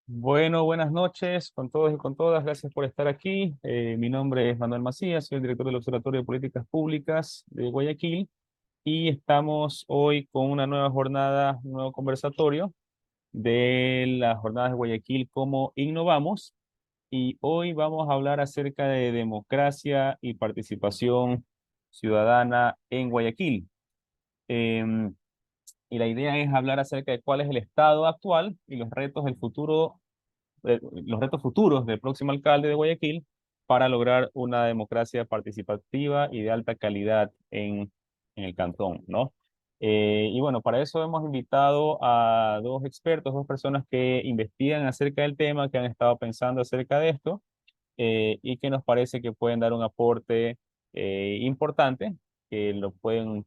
Bueno, buenas noches con todos y con todas. Gracias por estar aquí. Mi nombre es Manuel Macías, soy el director del Observatorio de Políticas Públicas de Guayaquil y estamos hoy con una nueva jornada, un nuevo conversatorio de las jornadas de Guayaquil, cómo innovamos. Y hoy vamos a hablar acerca de democracia y participación ciudadana en Guayaquil. Em, y la idea es hablar acerca de cuál es el estado actual y los retos futuros del próximo alcalde de Guayaquil para lograr una democracia participativa y de alta calidad en el cantón, ¿no? Y bueno, para eso hemos invitado a dos expertos, dos personas que investigan acerca del tema, que han estado pensando acerca de esto y que nos parece que pueden dar un aporte importante, que lo pueden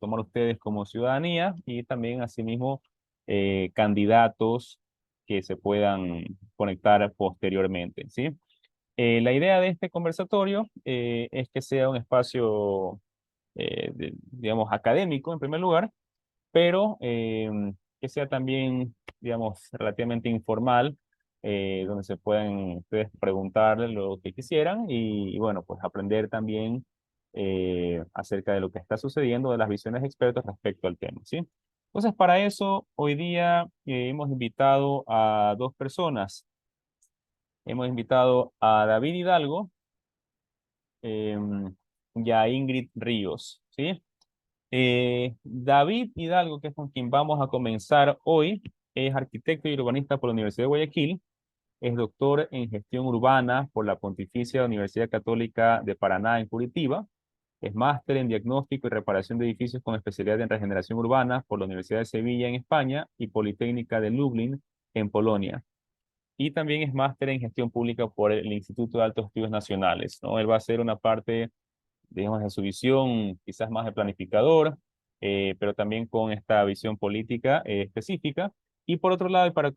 tomar ustedes como ciudadanía y también asimismo candidatos que se puedan conectar posteriormente, ¿sí? La idea de este conversatorio es que sea un espacio, digamos, académico en primer lugar, pero que sea también, digamos, relativamente informal, donde se puedan ustedes preguntar lo que quisieran y, bueno, pues aprender también acerca de lo que está sucediendo, de las visiones de expertos respecto al tema, ¿sí? Entonces, para eso, hoy día hemos invitado a dos personas. Hemos invitado a David Hidalgo y a Ingrid Ríos, ¿sí? David Hidalgo, que es con quien vamos a comenzar hoy, es arquitecto y urbanista por la Universidad de Guayaquil, es doctor en gestión urbana por la Pontificia Universidad Católica de Paraná en Curitiba, es máster en diagnóstico y reparación de edificios con especialidad en regeneración urbana por la Universidad de Sevilla en España y Politécnica de Lublin en Polonia. Y también es máster en gestión pública por el Instituto de Altos Estudios Nacionales, ¿no? Él va a ser una parte, digamos, de su visión quizás más de planificador, pero también con esta visión política específica. Y por otro lado, y para,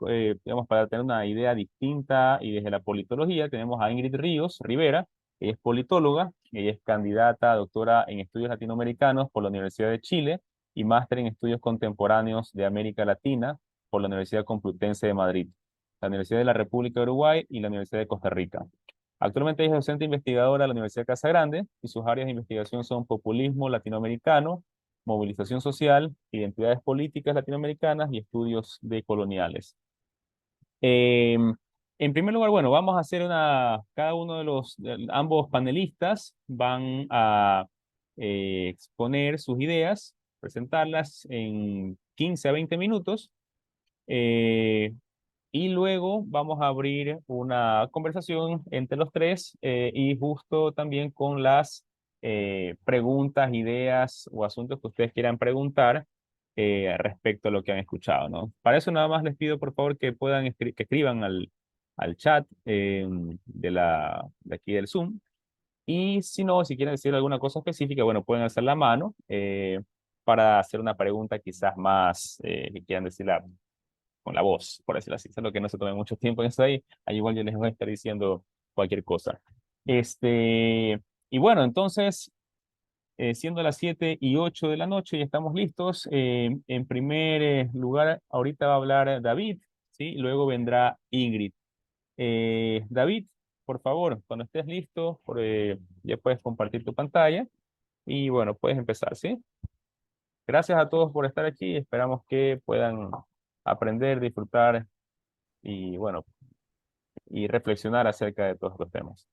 digamos, para tener una idea distinta y desde la politología, tenemos a Ingrid Ríos Rivera. Ella es politóloga, ella es candidata a doctora en estudios latinoamericanos por la Universidad de Chile y máster en estudios contemporáneos de América Latina por la Universidad Complutense de Madrid, la Universidad de la República de Uruguay y la Universidad de Costa Rica. Actualmente es docente investigadora de la Universidad de Casa Grande y sus áreas de investigación son populismo latinoamericano, movilización social, identidades políticas latinoamericanas y estudios decoloniales. Eh, en primer lugar, bueno, vamos a hacer cada uno ambos panelistas van a exponer sus ideas, presentarlas en 15 a 20 minutos. Eh, y luego vamos a abrir una conversación entre los tres y justo también con las preguntas, ideas o asuntos que ustedes quieran preguntar respecto a lo que han escuchado, ¿no? Para eso nada más les pido por favor que puedan que escriban al chat de aquí del Zoom. Y si no, si quieren decir alguna cosa específica, bueno, pueden alzar la mano para hacer una pregunta quizás más que quieran decirla con la voz, por decirlo así. Solo que no se tome mucho tiempo en eso ahí igual yo les voy a estar diciendo cualquier cosa. Y bueno, entonces, siendo las 7:08 de la noche y estamos listos, en primer lugar, ahorita va a hablar David, ¿sí? Y luego vendrá Ingrid. David, por favor, cuando estés listo, ya puedes compartir tu pantalla y bueno, puedes empezar, ¿sí? Gracias a todos por estar aquí. Esperamos que puedan aprender, disfrutar y bueno, y reflexionar acerca de todos los temas.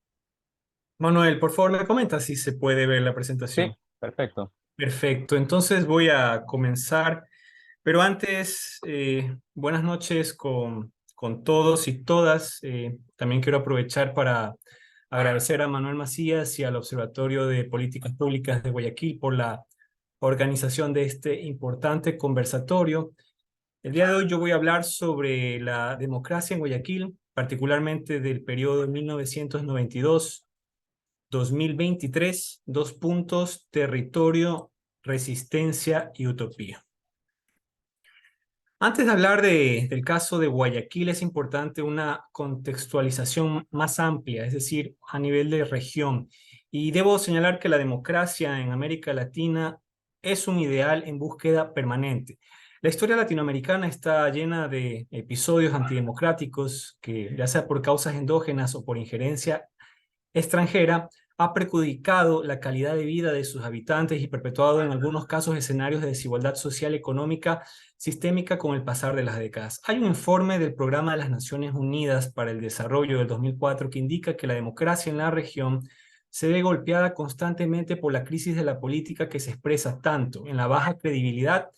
Manuel, por favor, me comenta si se puede ver la Sí, presentación. perfecto. Perfecto, entonces voy a comenzar, pero antes, buenas noches con todos y todas. También quiero aprovechar para agradecer a Manuel Macías y al Observatorio de Políticas Públicas de Guayaquil por la organización de este importante conversatorio. El día de hoy yo voy a hablar sobre la democracia en Guayaquil, particularmente del periodo de 1992-2023, dos puntos, territorio, resistencia y utopía. Antes de hablar del caso de Guayaquil, es importante una contextualización más amplia, es decir, a nivel de región. Y debo señalar que la democracia en América Latina es un ideal en búsqueda permanente. La historia latinoamericana está llena de episodios antidemocráticos que, ya sea por causas endógenas o por injerencia extranjera, ha perjudicado la calidad de vida de sus habitantes y perpetuado en algunos casos escenarios de desigualdad social y económica sistémica con el pasar de las décadas. Hay un informe del Programa de las Naciones Unidas para el Desarrollo del 2004 que indica que la democracia en la región se ve golpeada constantemente por la crisis de la política, que se expresa tanto en la baja credibilidad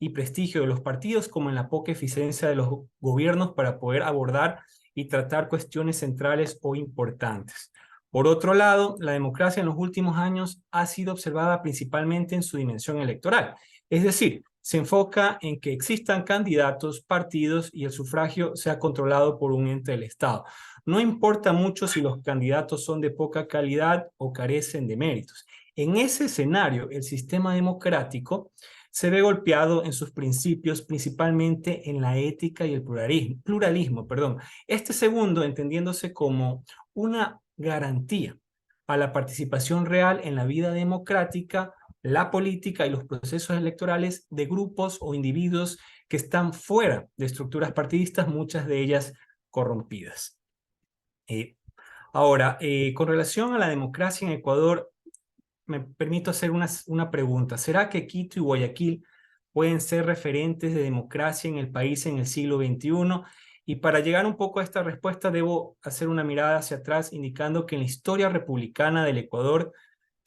y prestigio de los partidos como en la poca eficiencia de los gobiernos para poder abordar y tratar cuestiones centrales o importantes. Por otro lado, la democracia en los últimos años ha sido observada principalmente en su dimensión electoral, es decir, se enfoca en que existan candidatos, partidos y el sufragio sea controlado por un ente del Estado. No importa mucho si los candidatos son de poca calidad o carecen de méritos. En ese escenario, el sistema democrático se ve golpeado en sus principios, principalmente en la ética y el pluralismo. Este segundo entendiéndose como una garantía a la participación real en la vida democrática, la política y los procesos electorales de grupos o individuos que están fuera de estructuras partidistas, muchas de ellas corrompidas. Con relación a la democracia en Ecuador, me permito hacer una pregunta. ¿Será que Quito y Guayaquil pueden ser referentes de democracia en el país en el siglo XXI? Y para llegar un poco a esta respuesta, debo hacer una mirada hacia atrás, indicando que en la historia republicana del Ecuador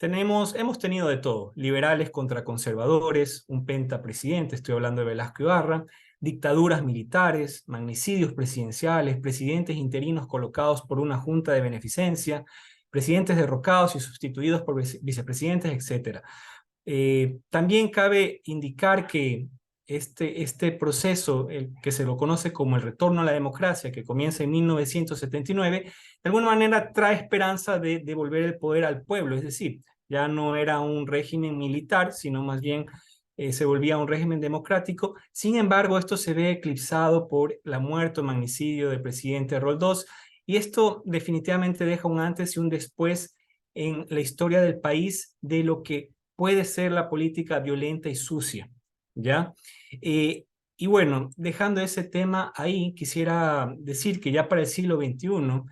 hemos tenido de todo: liberales contra conservadores, un pentapresidente, estoy hablando de Velasco Ibarra, dictaduras militares, magnicidios presidenciales, presidentes interinos colocados por una junta de beneficencia, presidentes derrocados y sustituidos por vicepresidentes, etc. También cabe indicar que este proceso, el que se lo conoce como el retorno a la democracia, que comienza en 1979, de alguna manera trae esperanza de devolver el poder al pueblo, es decir, ya no era un régimen militar, sino más bien se volvía un régimen democrático. Sin embargo, esto se ve eclipsado por la muerte o magnicidio del presidente Roldós, y esto definitivamente deja un antes y un después en la historia del país de lo que puede ser la política violenta y sucia, ¿ya? Y bueno, dejando ese tema ahí, quisiera decir que ya para el siglo XXI,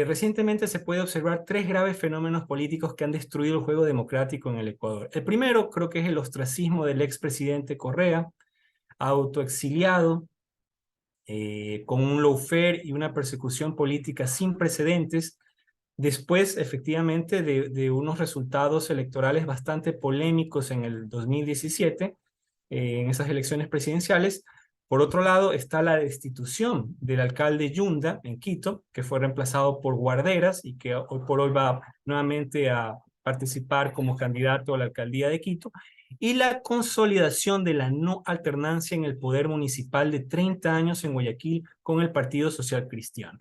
recientemente se puede observar tres graves fenómenos políticos que han destruido el juego democrático en el Ecuador. El primero creo que es el ostracismo del expresidente Correa, autoexiliado, con un lawfare y una persecución política sin precedentes, después efectivamente de unos resultados electorales bastante polémicos en el 2017, en esas elecciones presidenciales. Por otro lado está la destitución del alcalde Yunda en Quito, que fue reemplazado por Guarderas y que hoy por hoy va nuevamente a participar como candidato a la alcaldía de Quito, y la consolidación de la no alternancia en el poder municipal de 30 años en Guayaquil con el Partido Social Cristiano.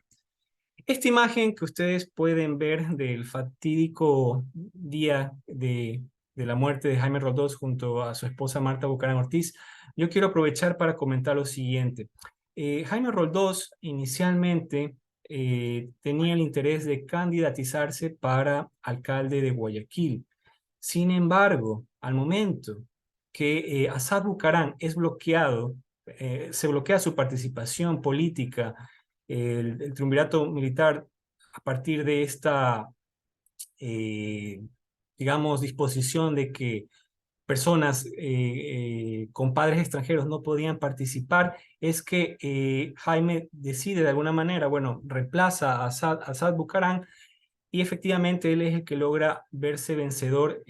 Esta imagen que ustedes pueden ver del fatídico día de la muerte de Jaime Roldós junto a su esposa Marta Bucaram Ortiz, yo quiero aprovechar para comentar lo siguiente. Jaime Roldós inicialmente tenía el interés de candidatizarse para alcalde de Guayaquil. Sin embargo, al momento que Assad Bucaram es bloqueado, se bloquea su participación política, el triunvirato militar, a partir de esta, eh, digamos, disposición de que personas con padres extranjeros no podían participar, es que Jaime decide de alguna manera, bueno, reemplaza a Assad Bucaram, y efectivamente él es el que logra verse vencedor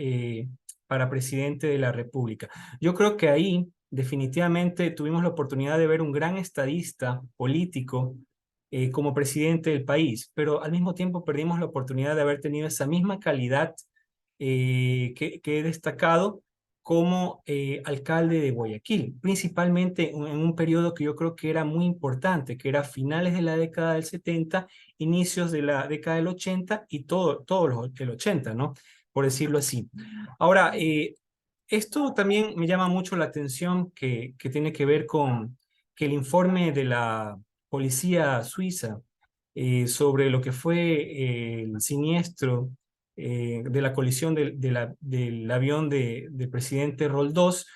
para presidente de la República. Yo creo que ahí definitivamente tuvimos la oportunidad de ver un gran estadista político como presidente del país, pero al mismo tiempo perdimos la oportunidad de haber tenido esa misma calidad que he destacado como alcalde de Guayaquil, principalmente en un periodo que yo creo que era muy importante, que era finales de la década del 70, inicios de la década del 80 y todo el 80, ¿no? Por decirlo así. Ahora, esto también me llama mucho la atención, que tiene que ver con que el informe de la policía suiza sobre lo que fue el siniestro de la colisión del avión del presidente Roldós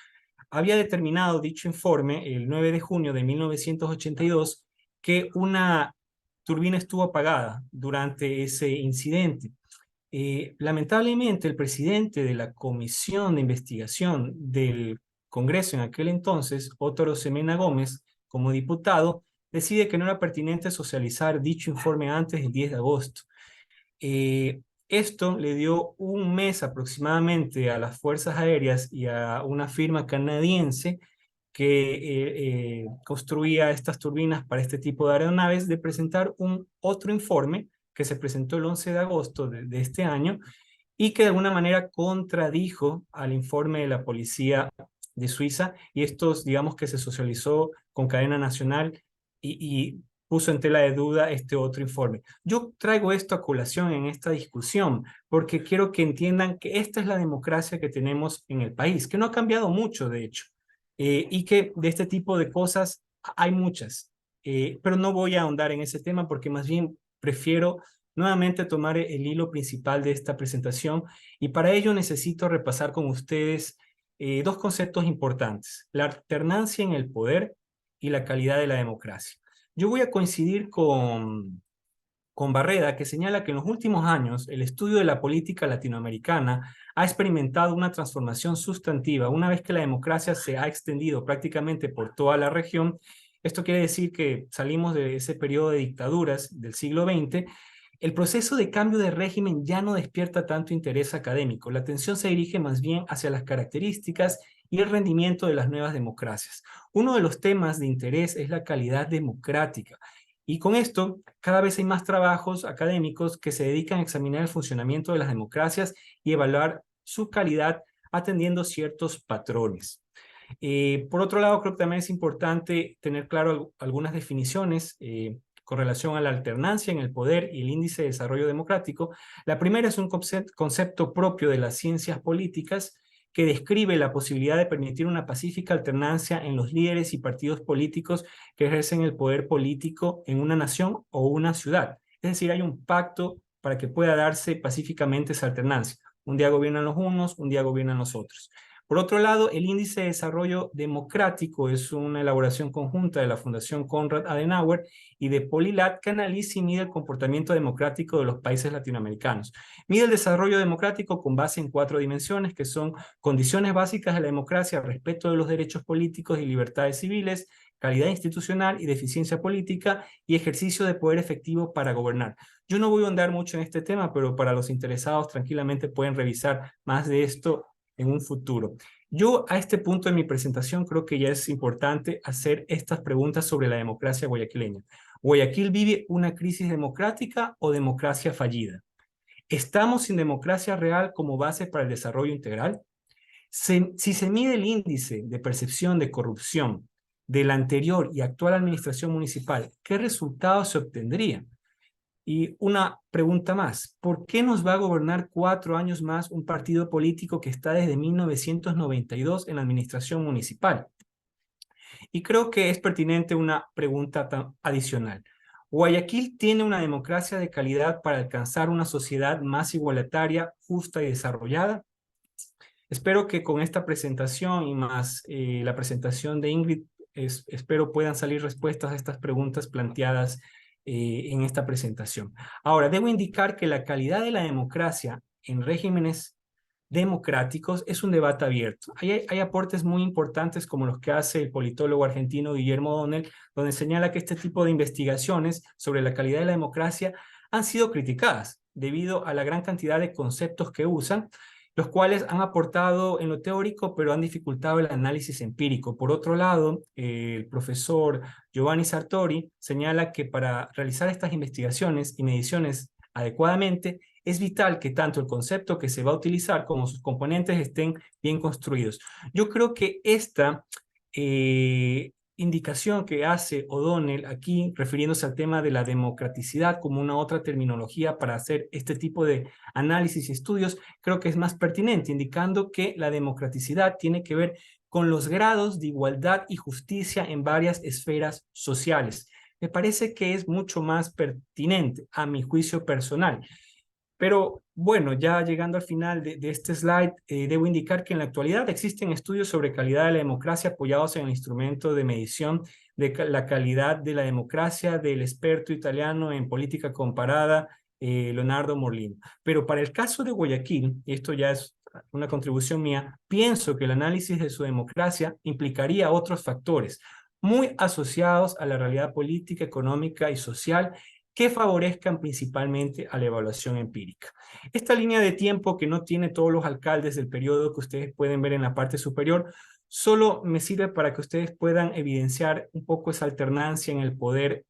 había determinado dicho informe el 9 de junio de 1982 que una turbina estuvo apagada durante ese incidente. Lamentablemente, el presidente de la Comisión de Investigación del Congreso en aquel entonces, Ótaro Semena Gómez, como diputado, decide que no era pertinente socializar dicho informe antes del 10 de agosto. Esto le dio un mes aproximadamente a las Fuerzas Aéreas y a una firma canadiense que construía estas turbinas para este tipo de aeronaves de presentar un otro informe que se presentó el 11 de agosto de este año y que de alguna manera contradijo al informe de la policía de Suiza, y estos, digamos que se socializó con cadena nacional y puso en tela de duda este otro informe. Yo traigo esto a colación en esta discusión porque quiero que entiendan que esta es la democracia que tenemos en el país, que no ha cambiado mucho, de hecho, y que de este tipo de cosas hay muchas, pero no voy a ahondar en ese tema porque más bien prefiero nuevamente tomar el hilo principal de esta presentación, y para ello necesito repasar con ustedes dos conceptos importantes: la alternancia en el poder y la calidad de la democracia. Yo voy a coincidir con Barreda, que señala que en los últimos años el estudio de la política latinoamericana ha experimentado una transformación sustantiva una vez que la democracia se ha extendido prácticamente por toda la región. Esto quiere decir que salimos de ese periodo de dictaduras del siglo XX. El proceso de cambio de régimen ya no despierta tanto interés académico. La atención se dirige más bien hacia las características y el rendimiento de las nuevas democracias. Uno de los temas de interés es la calidad democrática. Y con esto, cada vez hay más trabajos académicos que se dedican a examinar el funcionamiento de las democracias y evaluar su calidad atendiendo ciertos patrones. Por otro lado, creo que también es importante tener claro algunas definiciones con relación a la alternancia en el poder y el índice de desarrollo democrático. La primera es un concepto propio de las ciencias políticas que describe la posibilidad de permitir una pacífica alternancia en los líderes y partidos políticos que ejercen el poder político en una nación o una ciudad. Es decir, hay un pacto para que pueda darse pacíficamente esa alternancia. Un día gobiernan los unos, un día gobiernan los otros. Por otro lado, el Índice de Desarrollo Democrático es una elaboración conjunta de la Fundación Konrad Adenauer y de Polilat, que analiza y mide el comportamiento democrático de los países latinoamericanos. Mide el desarrollo democrático con base en 4 dimensiones, que son condiciones básicas de la democracia, respeto de los derechos políticos y libertades civiles, calidad institucional y deficiencia política, y ejercicio de poder efectivo para gobernar. Yo no voy a ahondar mucho en este tema, pero para los interesados tranquilamente pueden revisar más de esto en un futuro. Yo a este punto de mi presentación creo que ya es importante hacer estas preguntas sobre la democracia guayaquileña. ¿Guayaquil vive una crisis democrática o democracia fallida? ¿Estamos sin democracia real como base para el desarrollo integral? Si se mide el índice de percepción de corrupción de la anterior y actual administración municipal, ¿qué resultados se obtendrían? Y una pregunta más: ¿por qué nos va a gobernar 4 años más un partido político que está desde 1992 en la administración municipal? Y creo que es pertinente una pregunta adicional. ¿Guayaquil tiene una democracia de calidad para alcanzar una sociedad más igualitaria, justa y desarrollada? Espero que con esta presentación y más la presentación de Ingrid, espero puedan salir respuestas a estas preguntas planteadas en esta presentación. Ahora, debo indicar que la calidad de la democracia en regímenes democráticos es un debate abierto. Hay aportes muy importantes como los que hace el politólogo argentino Guillermo O'Donnell, donde señala que este tipo de investigaciones sobre la calidad de la democracia han sido criticadas debido a la gran cantidad de conceptos que usan, los cuales han aportado en lo teórico, pero han dificultado el análisis empírico. Por otro lado, el profesor Giovanni Sartori señala que para realizar estas investigaciones y mediciones adecuadamente, es vital que tanto el concepto que se va a utilizar como sus componentes estén bien construidos. Yo creo que esta indicación que hace O'Donnell aquí, refiriéndose al tema de la democraticidad como una otra terminología para hacer este tipo de análisis y estudios, creo que es más pertinente, indicando que la democraticidad tiene que ver con los grados de igualdad y justicia en varias esferas sociales. Me parece que es mucho más pertinente, a mi juicio personal. Pero bueno, ya llegando al final de este slide, debo indicar que en la actualidad existen estudios sobre calidad de la democracia apoyados en el instrumento de medición de la calidad de la democracia del experto italiano en política comparada, Leonardo Morlino. Pero para el caso de Guayaquil, y esto ya es una contribución mía, pienso que el análisis de su democracia implicaría otros factores muy asociados a la realidad política, económica y social que favorezcan principalmente a la evaluación empírica. Esta línea de tiempo que no tiene todos los alcaldes del periodo que ustedes pueden ver en la parte superior, solo me sirve para que ustedes puedan evidenciar un poco esa alternancia en el poder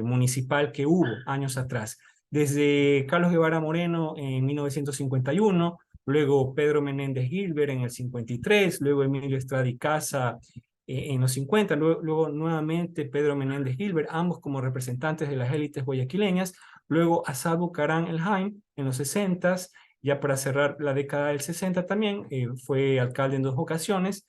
municipal que hubo años atrás. Desde Carlos Guevara Moreno en 1951, luego Pedro Menéndez Gilbert en el 53, luego Emilio Estrada y Casa en los 50, luego nuevamente Pedro Menéndez Gilbert, ambos como representantes de las élites guayaquileñas, luego Asad Bucarán El Haim en los 60, ya para cerrar la década del 60 también, fue alcalde en 2 ocasiones,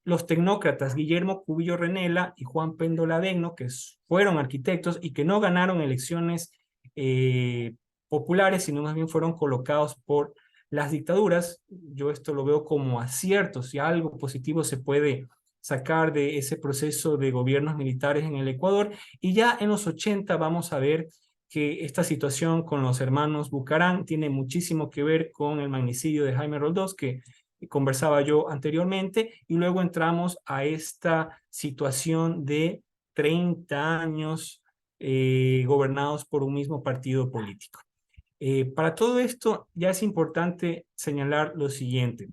los tecnócratas Guillermo Cubillo Renela y Juan Pendoladegno, que fueron arquitectos y que no ganaron elecciones populares, sino más bien fueron colocados por las dictaduras. Yo esto lo veo como acierto, si algo positivo se puede sacar de ese proceso de gobiernos militares en el Ecuador. Y ya en los 80 vamos a ver que esta situación con los hermanos Bucarán tiene muchísimo que ver con el magnicidio de Jaime Roldós, que conversaba yo anteriormente, y luego entramos a esta situación de 30 años gobernados por un mismo partido político. Para todo esto ya es importante señalar lo siguiente.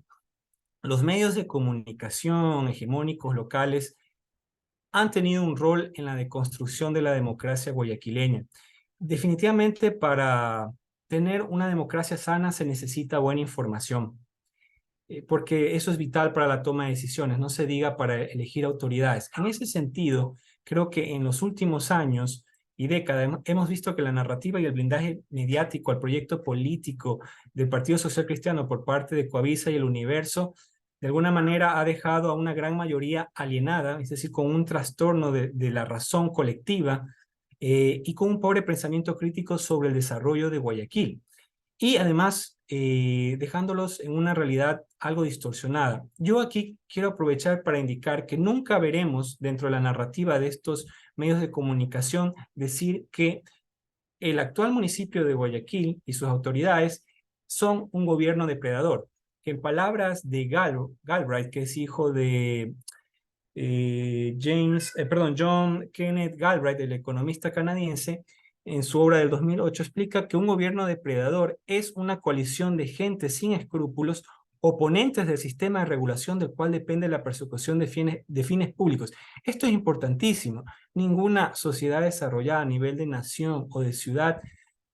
Los medios de comunicación hegemónicos locales han tenido un rol en la deconstrucción de la democracia guayaquileña. Definitivamente para tener una democracia sana se necesita buena información, porque eso es vital para la toma de decisiones, no se diga para elegir autoridades. En ese sentido, creo que en los últimos años y décadas hemos visto que la narrativa y el blindaje mediático al proyecto político del Partido Social Cristiano por parte de Coavisa y el Universo, de alguna manera ha dejado a una gran mayoría alienada, es decir, con un trastorno de la razón colectiva y con un pobre pensamiento crítico sobre el desarrollo de Guayaquil y además dejándolos en una realidad algo distorsionada. Yo aquí quiero aprovechar para indicar que nunca veremos dentro de la narrativa de estos medios de comunicación decir que el actual municipio de Guayaquil y sus autoridades son un gobierno depredador. Que en palabras de Galbraith, que es hijo de John Kenneth Galbraith, el economista canadiense, en su obra del 2008 explica que un gobierno depredador es una coalición de gente sin escrúpulos, oponentes del sistema de regulación del cual depende la persecución de fines públicos. Esto es importantísimo. Ninguna sociedad desarrollada a nivel de nación o de ciudad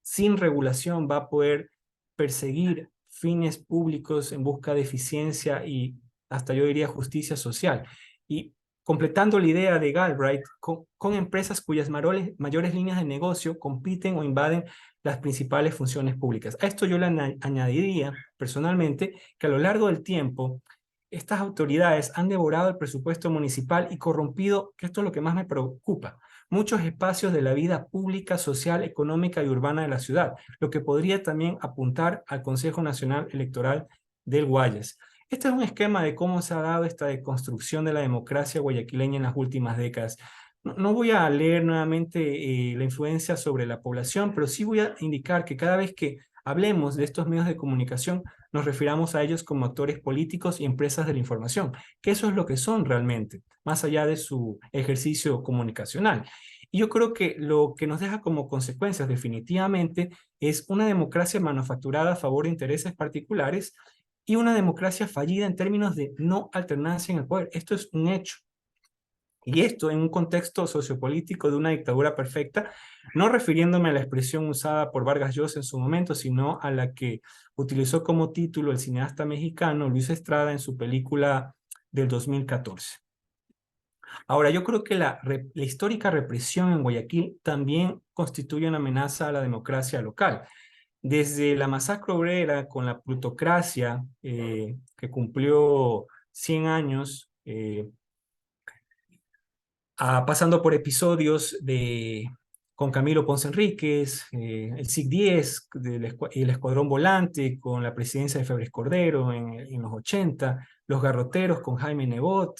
sin regulación va a poder perseguir fines públicos en busca de eficiencia y hasta yo diría justicia social. Y completando la idea de Galbraith, con empresas cuyas mayores líneas de negocio compiten o invaden las principales funciones públicas. A esto yo le añadiría personalmente que a lo largo del tiempo estas autoridades han devorado el presupuesto municipal y corrompido, que esto es lo que más me preocupa, muchos espacios de la vida pública, social, económica y urbana de la ciudad, lo que podría también apuntar al Consejo Nacional Electoral del Guayas. Este es un esquema de cómo se ha dado esta deconstrucción de la democracia guayaquileña en las últimas décadas. No voy a leer nuevamente la influencia sobre la población, pero sí voy a indicar que cada vez que hablemos de estos medios de comunicación, nos refiramos a ellos como actores políticos y empresas de la información, que eso es lo que son realmente, más allá de su ejercicio comunicacional. Y yo creo que lo que nos deja como consecuencias definitivamente es una democracia manufacturada a favor de intereses particulares y una democracia fallida en términos de no alternancia en el poder. Esto es un hecho. Y esto en un contexto sociopolítico de una dictadura perfecta, no refiriéndome a la expresión usada por Vargas Llosa en su momento, sino a la que utilizó como título el cineasta mexicano Luis Estrada en su película del 2014. Ahora, yo creo que la histórica represión en Guayaquil también constituye una amenaza a la democracia local. Desde la masacre obrera con la plutocracia que cumplió 100 años, pasando por episodios de con Camilo Ponce Enríquez, el SIC-10, el Escuadrón Volante, con la presidencia de Febres Cordero en los 80, los garroteros con Jaime Nebot,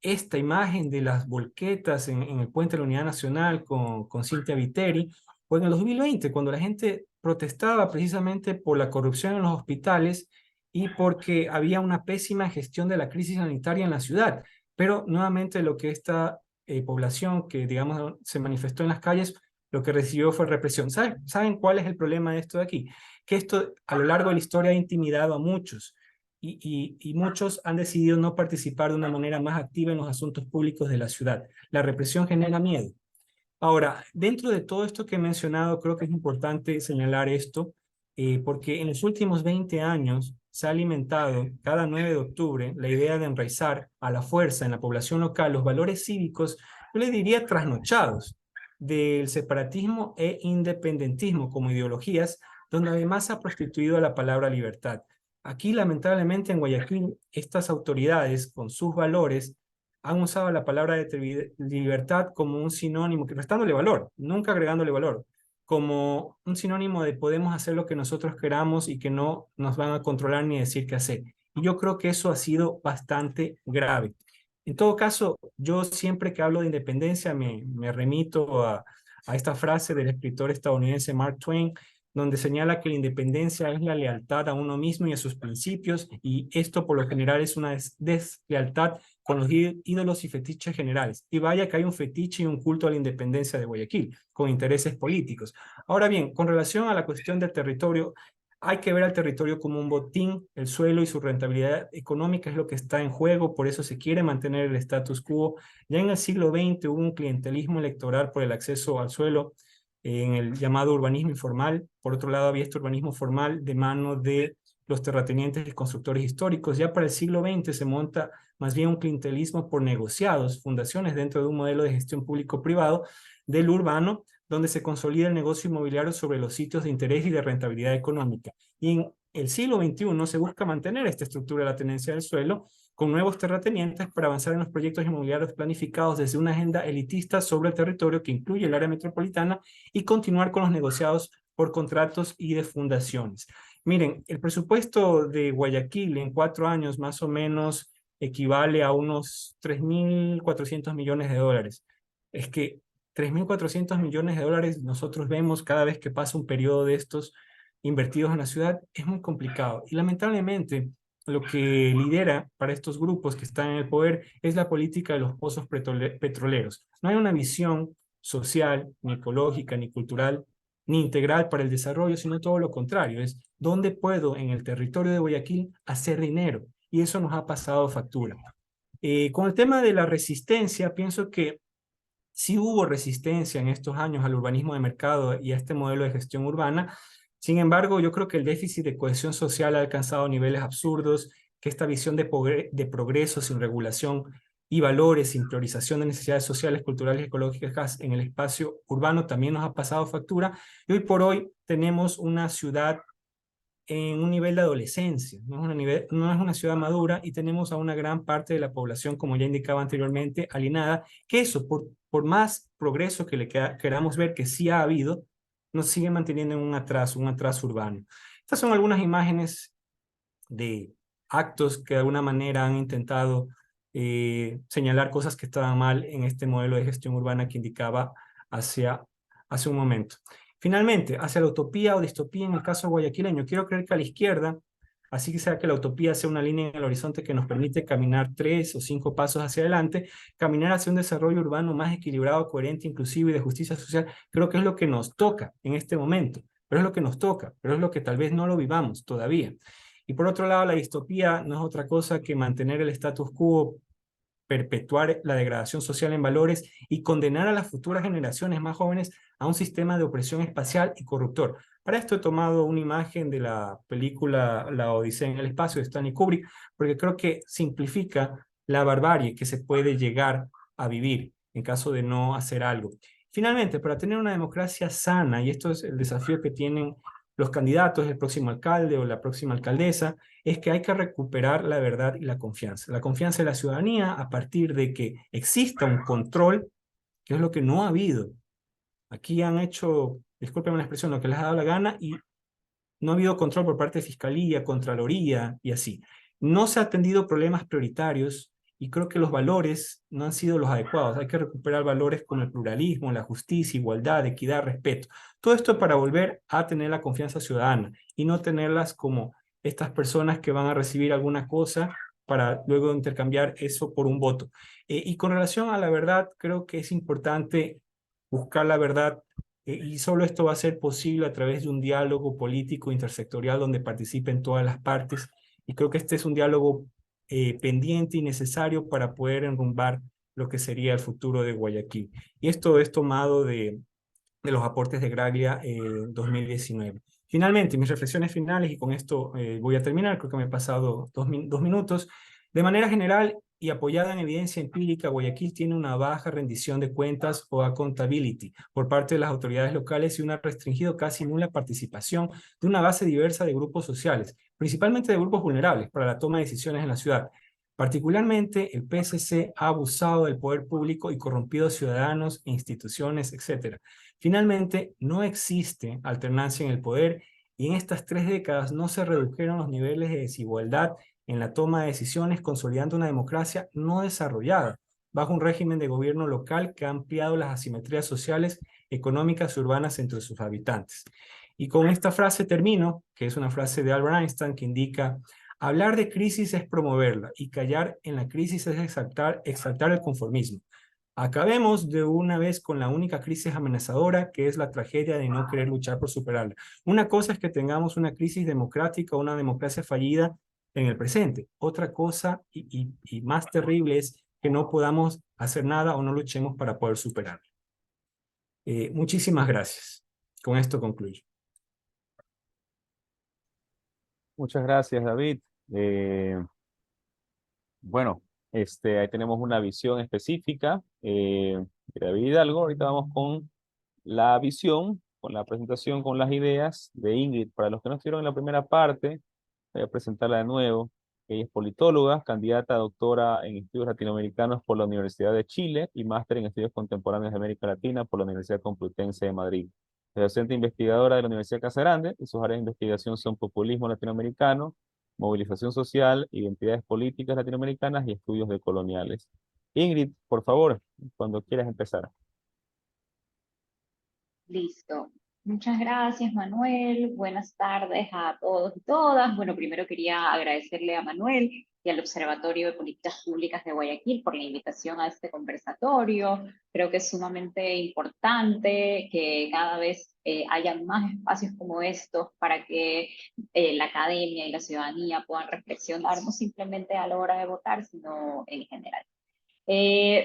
esta imagen de las volquetas en el Puente de la Unidad Nacional con Cintia Viteri, o en el 2020, cuando la gente protestaba precisamente por la corrupción en los hospitales y porque había una pésima gestión de la crisis sanitaria en la ciudad. Pero nuevamente lo que esta población que, digamos, se manifestó en las calles, lo que recibió fue represión. ¿Saben cuál es el problema de esto de aquí? Que esto a lo largo de la historia ha intimidado a muchos y muchos han decidido no participar de una manera más activa en los asuntos públicos de la ciudad. La represión genera miedo. Ahora, dentro de todo esto que he mencionado, creo que es importante señalar esto, porque en los últimos 20 años se ha alimentado cada 9 de octubre la idea de enraizar a la fuerza en la población local los valores cívicos, yo le diría trasnochados, del separatismo e independentismo como ideologías, donde además se ha prostituido a la palabra libertad. Aquí, lamentablemente, en Guayaquil, estas autoridades, con sus valores, han usado la palabra de libertad como un sinónimo, restándole valor, nunca agregándole valor, como un sinónimo de podemos hacer lo que nosotros queramos y que no nos van a controlar ni decir qué hacer. Y yo creo que eso ha sido bastante grave. En todo caso, yo siempre que hablo de independencia me remito a esta frase del escritor estadounidense Mark Twain, donde señala que la independencia es la lealtad a uno mismo y a sus principios, y esto por lo general es una deslealtad con los ídolos y fetiches generales. Y vaya que hay un fetiche y un culto a la independencia de Guayaquil, con intereses políticos. Ahora bien, con relación a la cuestión del territorio, hay que ver al territorio como un botín, el suelo y su rentabilidad económica es lo que está en juego, por eso se quiere mantener el status quo. Ya en el siglo XX hubo un clientelismo electoral por el acceso al suelo en el llamado urbanismo informal. Por otro lado, había este urbanismo formal de mano de los terratenientes y constructores históricos. Ya para el siglo XX se monta más bien un clientelismo por negociados, fundaciones dentro de un modelo de gestión público-privado del urbano, donde se consolida el negocio inmobiliario sobre los sitios de interés y de rentabilidad económica. Y en el siglo XXI se busca mantener esta estructura de la tenencia del suelo con nuevos terratenientes para avanzar en los proyectos inmobiliarios planificados desde una agenda elitista sobre el territorio que incluye el área metropolitana y continuar con los negociados por contratos y de fundaciones. Miren, el presupuesto de Guayaquil en 4 años más o menos equivale a unos 3.400 millones de dólares. Es que 3.400 millones de dólares nosotros vemos cada vez que pasa un periodo de estos invertidos en la ciudad, es muy complicado. Y lamentablemente, lo que lidera para estos grupos que están en el poder es la política de los pozos petroleros. No hay una visión social, ni ecológica, ni cultural, ni integral para el desarrollo, sino todo lo contrario. Es dónde puedo en el territorio de Guayaquil hacer dinero. Y eso nos ha pasado factura. Con el tema de la resistencia, pienso que sí hubo resistencia en estos años al urbanismo de mercado y a este modelo de gestión urbana. Sin embargo, yo creo que el déficit de cohesión social ha alcanzado niveles absurdos, que esta visión de progreso sin regulación y valores, sin priorización de necesidades sociales, culturales y ecológicas en el espacio urbano también nos ha pasado factura. Y hoy por hoy tenemos una ciudad en un nivel de adolescencia, no es una ciudad madura y tenemos a una gran parte de la población, como ya indicaba anteriormente, alienada, que eso, por más progreso que queramos ver que sí ha habido, nos sigue manteniendo en un atraso urbano. Estas son algunas imágenes de actos que de alguna manera han intentado señalar cosas que estaban mal en este modelo de gestión urbana que indicaba hace un momento. Finalmente, hacia la utopía o distopía en el caso guayaquileño, quiero creer que a la izquierda, así que sea que la utopía sea una línea en el horizonte que nos permite caminar 3 o 5 pasos hacia adelante, caminar hacia un desarrollo urbano más equilibrado, coherente, inclusivo y de justicia social, creo que es lo que nos toca en este momento, pero es lo que nos toca, pero es lo que tal vez no lo vivamos todavía. Y por otro lado, la distopía no es otra cosa que mantener el status quo, perpetuar la degradación social en valores y condenar a las futuras generaciones más jóvenes a un sistema de opresión espacial y corruptor. Para esto he tomado una imagen de la película La Odisea en el Espacio de Stanley Kubrick, porque creo que simplifica la barbarie que se puede llegar a vivir en caso de no hacer algo. Finalmente, para tener una democracia sana, y esto es el desafío que tienen los candidatos, el próximo alcalde o la próxima alcaldesa, es que hay que recuperar la verdad y la confianza de la ciudadanía a partir de que exista un control, que es lo que no ha habido. Aquí han hecho, discúlpenme la expresión, lo que les ha dado la gana y no ha habido control por parte de Fiscalía, Contraloría y así. No se ha atendido problemas prioritarios y creo que los valores no han sido los adecuados. Hay que recuperar valores como el pluralismo, la justicia, igualdad, equidad, respeto. Todo esto para volver a tener la confianza ciudadana y no tenerlas como estas personas que van a recibir alguna cosa para luego intercambiar eso por un voto. Y con relación a la verdad, creo que es importante buscar la verdad y solo esto va a ser posible a través de un diálogo político intersectorial donde participen todas las partes. Y creo que este es un diálogo pendiente y necesario para poder enrumbar lo que sería el futuro de Guayaquil. Y esto es tomado de los aportes de Graglia 2019. Finalmente, mis reflexiones finales, y con esto voy a terminar, creo que me he pasado dos minutos. De manera general y apoyada en evidencia empírica, Guayaquil tiene una baja rendición de cuentas o accountability por parte de las autoridades locales y una restringido casi nula participación de una base diversa de grupos sociales, principalmente de grupos vulnerables para la toma de decisiones en la ciudad. Particularmente, el PSC ha abusado del poder público y corrompido ciudadanos, instituciones, etc. Finalmente, no existe alternancia en el poder y en estas 3 décadas no se redujeron los niveles de desigualdad en la toma de decisiones, consolidando una democracia no desarrollada, bajo un régimen de gobierno local que ha ampliado las asimetrías sociales, económicas y urbanas entre sus habitantes. Y con esta frase termino, que es una frase de Albert Einstein que indica: hablar de crisis es promoverla y callar en la crisis es exaltar el conformismo. Acabemos de una vez con la única crisis amenazadora, que es la tragedia de no querer luchar por superarla. Una cosa es que tengamos una crisis democrática o una democracia fallida en el presente. Otra cosa y más terrible es que no podamos hacer nada o no luchemos para poder superarla. Muchísimas gracias. Con esto concluyo. Muchas gracias, David. Eh, bueno, ahí tenemos una visión específica de David Hidalgo. Ahorita vamos con la visión, con la presentación, con las ideas de Ingrid. Para los que no estuvieron en la primera parte, voy a presentarla de nuevo. Ella es politóloga, candidata a doctora en estudios latinoamericanos por la Universidad de Chile y máster en estudios contemporáneos de América Latina por la Universidad Complutense de Madrid. Es docente investigadora de la Universidad Casa Grande y sus áreas de investigación son populismo latinoamericano, movilización social, identidades políticas latinoamericanas y estudios decoloniales. Ingrid, por favor, cuando quieras empezar. Listo. Muchas gracias, Manuel. Buenas tardes a todos y todas. Bueno, primero quería agradecerle a Manuel y al Observatorio de Políticas Públicas de Guayaquil por la invitación a este conversatorio. Creo que es sumamente importante que cada vez haya más espacios como estos para que la academia y la ciudadanía puedan reflexionar no simplemente a la hora de votar, sino en general.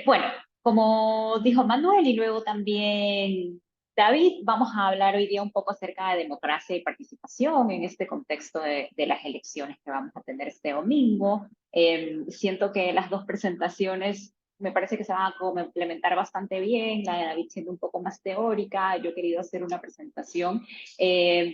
Bueno, como dijo Manuel y luego también David, vamos a hablar hoy día un poco acerca de democracia y participación en este contexto de las elecciones que vamos a tener este domingo. Siento que las dos presentaciones me parece que se van a complementar bastante bien, la de David siendo un poco más teórica. Yo he querido hacer una presentación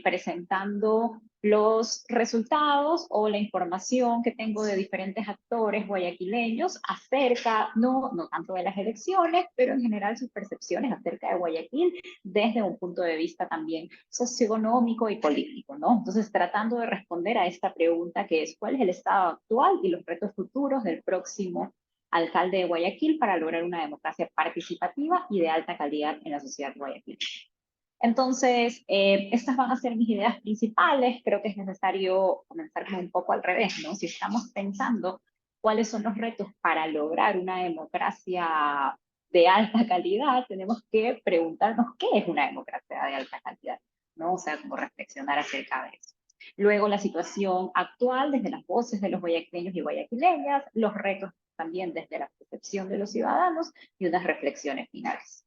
presentando los resultados o la información que tengo de diferentes actores guayaquileños acerca, no tanto de las elecciones, pero en general sus percepciones acerca de Guayaquil desde un punto de vista también socioeconómico y político, ¿no? Entonces, tratando de responder a esta pregunta que es: ¿cuál es el estado actual y los retos futuros del próximo alcalde de Guayaquil para lograr una democracia participativa y de alta calidad en la sociedad de Guayaquil? Entonces, estas van a ser mis ideas principales. Creo que es necesario comenzar como un poco al revés, ¿no? Si estamos pensando cuáles son los retos para lograr una democracia de alta calidad, tenemos que preguntarnos qué es una democracia de alta calidad, ¿no? O sea, como reflexionar acerca de eso. Luego, la situación actual desde las voces de los guayaquileños y guayaquileñas, los retos también desde la percepción de los ciudadanos y unas reflexiones finales.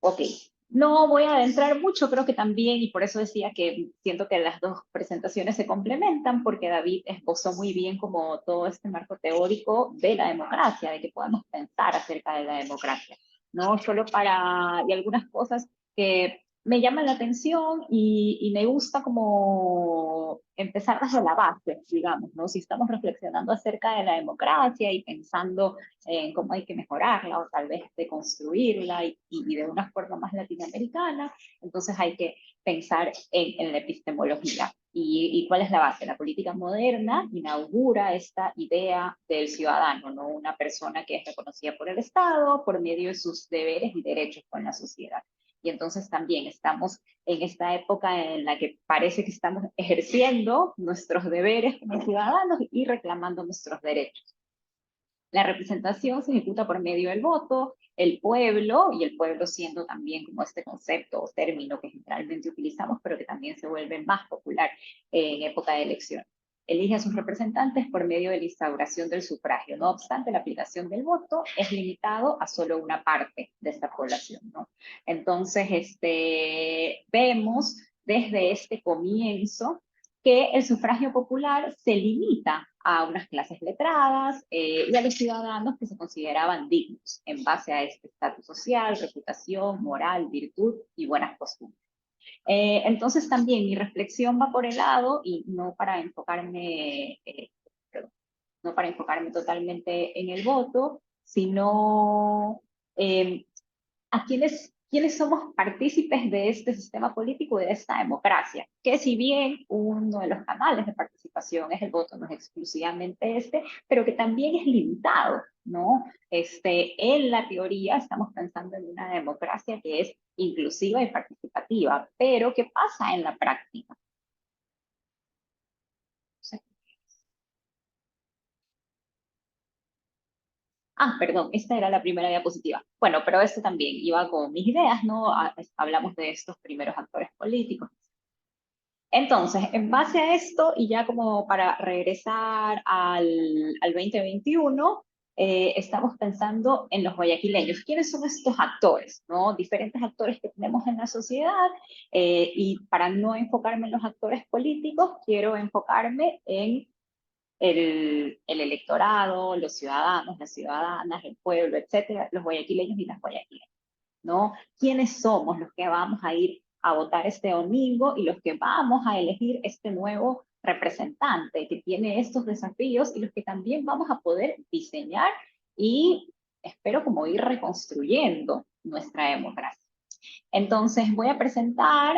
Ok, no voy a adentrar mucho, creo que también, y por eso decía que siento que las dos presentaciones se complementan, porque David esbozó muy bien como todo este marco teórico de la democracia, de que podemos pensar acerca de la democracia, ¿no? Solo para, y algunas cosas que me llama la atención y me gusta como empezar desde la base, digamos, ¿no? Si estamos reflexionando acerca de la democracia y pensando en cómo hay que mejorarla o tal vez de construirla y de una forma más latinoamericana, entonces hay que pensar en la epistemología. ¿Y cuál es la base? La política moderna inaugura esta idea del ciudadano, ¿no? Una persona que es reconocida por el Estado por medio de sus deberes y derechos con la sociedad. Y entonces también estamos en esta época en la que parece que estamos ejerciendo nuestros deberes como ciudadanos y reclamando nuestros derechos. La representación se ejecuta por medio del voto, el pueblo, y el pueblo siendo también como este concepto o término que generalmente utilizamos, pero que también se vuelve más popular en época de elección. Elige a sus representantes por medio de la instauración del sufragio. No obstante, la aplicación del voto es limitado a solo una parte de esta población, ¿no? Entonces, vemos desde este comienzo que el sufragio popular se limita a unas clases letradas y a los ciudadanos que se consideraban dignos en base a este estatus social, reputación, moral, virtud y buenas costumbres. Entonces también mi reflexión va por el lado, y no para enfocarme, no para enfocarme totalmente en el voto, sino a quienes somos partícipes de este sistema político y de esta democracia, que si bien uno de los canales de participación es el voto, no es exclusivamente este, pero que también es limitado, ¿no? En la teoría estamos pensando en una democracia que es inclusiva y participativa, pero ¿qué pasa en la práctica? Ah, perdón, esta era la primera diapositiva. Bueno, pero esto también iba con mis ideas, ¿no? Hablamos de estos primeros actores políticos. Entonces, en base a esto, y ya como para regresar al 2021, estamos pensando en los guayaquileños. ¿Quiénes son estos actores? ¿No? Diferentes actores que tenemos en la sociedad, y para no enfocarme en los actores políticos, quiero enfocarme en el electorado, los ciudadanos, las ciudadanas, el pueblo, etcétera, los guayaquileños y las guayaquileñas, ¿no? ¿Quiénes somos los que vamos a ir a votar este domingo y los que vamos a elegir este nuevo representante que tiene estos desafíos y los que también vamos a poder diseñar y espero como ir reconstruyendo nuestra democracia? Entonces voy a presentar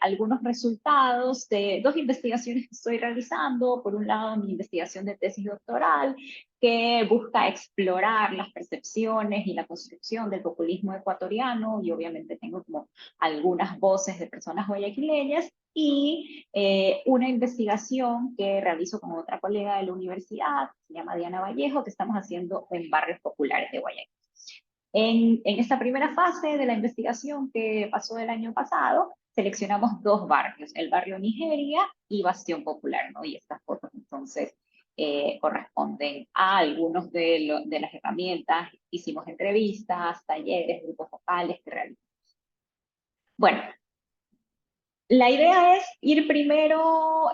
algunos resultados de dos investigaciones que estoy realizando. Por un lado, mi investigación de tesis doctoral, que busca explorar las percepciones y la construcción del populismo ecuatoriano, y obviamente tengo como algunas voces de personas guayaquileñas, y una investigación que realizo con otra colega de la universidad, se llama Diana Vallejo, que estamos haciendo en barrios populares de Guayaquil. En esta primera fase de la investigación que pasó el año pasado, seleccionamos dos barrios, el barrio Nigeria y Bastión Popular, ¿no? Y estas fotos entonces corresponden a algunos de las herramientas. Hicimos entrevistas, talleres, grupos focales que realizamos. Bueno, la idea es ir primero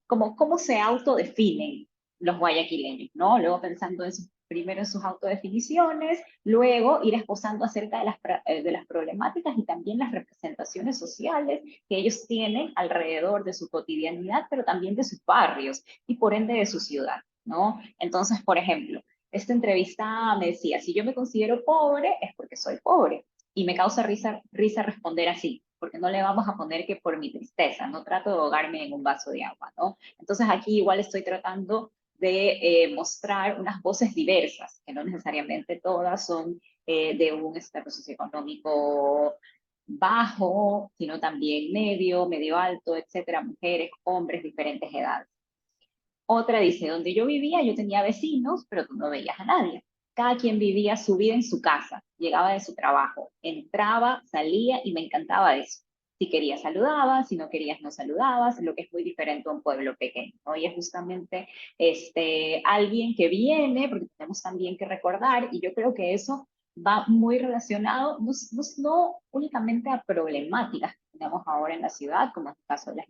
como cómo se autodefinen los guayaquileños, ¿no? Luego pensando primero en sus autodefiniciones, luego ir esbozando acerca de las problemáticas y también las representaciones sociales que ellos tienen alrededor de su cotidianidad, pero también de sus barrios y por ende de su ciudad, ¿no? Entonces, por ejemplo, esta entrevista me decía, si yo me considero pobre es porque soy pobre, y me causa risa responder así, porque no le vamos a poner que por mi tristeza, no trato de ahogarme en un vaso de agua, ¿no? Entonces aquí igual estoy tratando de mostrar unas voces diversas, que no necesariamente todas son de un estatus socioeconómico bajo, sino también medio, medio alto, etcétera, mujeres, hombres, diferentes edades. Otra dice, donde yo vivía, yo tenía vecinos, pero tú no veías a nadie. Cada quien vivía su vida en su casa, llegaba de su trabajo, entraba, salía y me encantaba eso. Si querías saludabas, si no querías no saludabas, lo que es muy diferente a un pueblo pequeño, ¿no? Y es justamente alguien que viene, porque tenemos también que recordar, y yo creo que eso va muy relacionado, no únicamente a problemáticas que tenemos ahora en la ciudad, como es el caso de las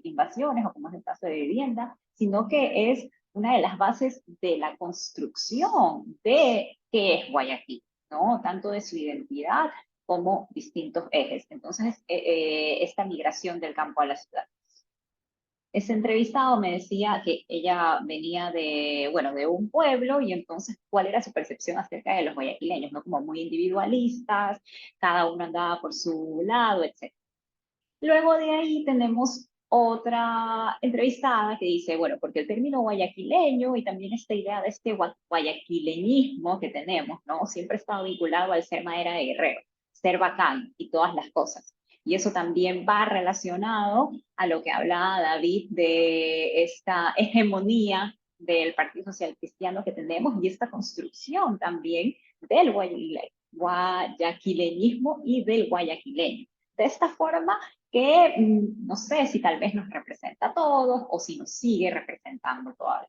invasiones o como es el caso de vivienda, sino que es una de las bases de la construcción de qué es Guayaquil, ¿no? Tanto de su identidad como distintos ejes. Entonces, esta migración del campo a la ciudad. Ese entrevistado me decía que ella venía de, bueno, de un pueblo y entonces cuál era su percepción acerca de los guayaquileños, ¿no? Como muy individualistas, cada uno andaba por su lado, etc. Luego de ahí tenemos otra entrevistada que dice, bueno, porque el término guayaquileño y también esta idea de este guayaquileñismo que tenemos, ¿no? Siempre está vinculado al ser madera de guerrero, ser bacán y todas las cosas. Y eso también va relacionado a lo que hablaba David de esta hegemonía del Partido Social Cristiano que tenemos y esta construcción también del guayaquileñismo y del guayaquileño. De esta forma que no sé si tal vez nos representa a todos o si nos sigue representando todavía.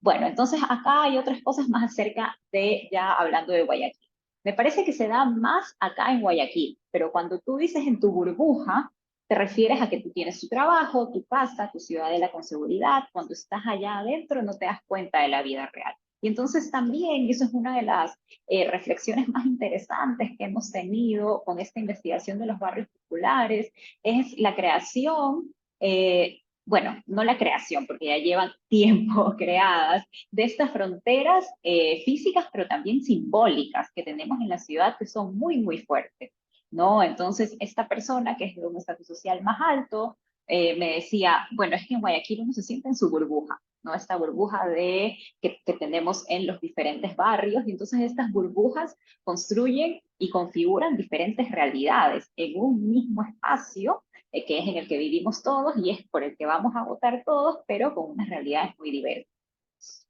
Bueno, entonces acá hay otras cosas más acerca de, ya hablando de Guayaquil. Me parece que se da más acá en Guayaquil, pero cuando tú dices en tu burbuja, te refieres a que tú tienes tu trabajo, tu casa, tu ciudadela con seguridad. Cuando estás allá adentro no te das cuenta de la vida real. Y entonces también, y eso es una de las reflexiones más interesantes que hemos tenido con esta investigación de los barrios populares, es la creación bueno, no la creación, porque ya llevan tiempo creadas, de estas fronteras físicas, pero también simbólicas que tenemos en la ciudad que son muy, muy fuertes, ¿no? Entonces, esta persona que es de un estatus social más alto, me decía, bueno, es que en Guayaquil uno se siente en su burbuja, ¿no? Esta burbuja que tenemos en los diferentes barrios, y entonces estas burbujas construyen y configuran diferentes realidades en un mismo espacio que es en el que vivimos todos y es por el que vamos a votar todos, pero con unas realidades muy diversas.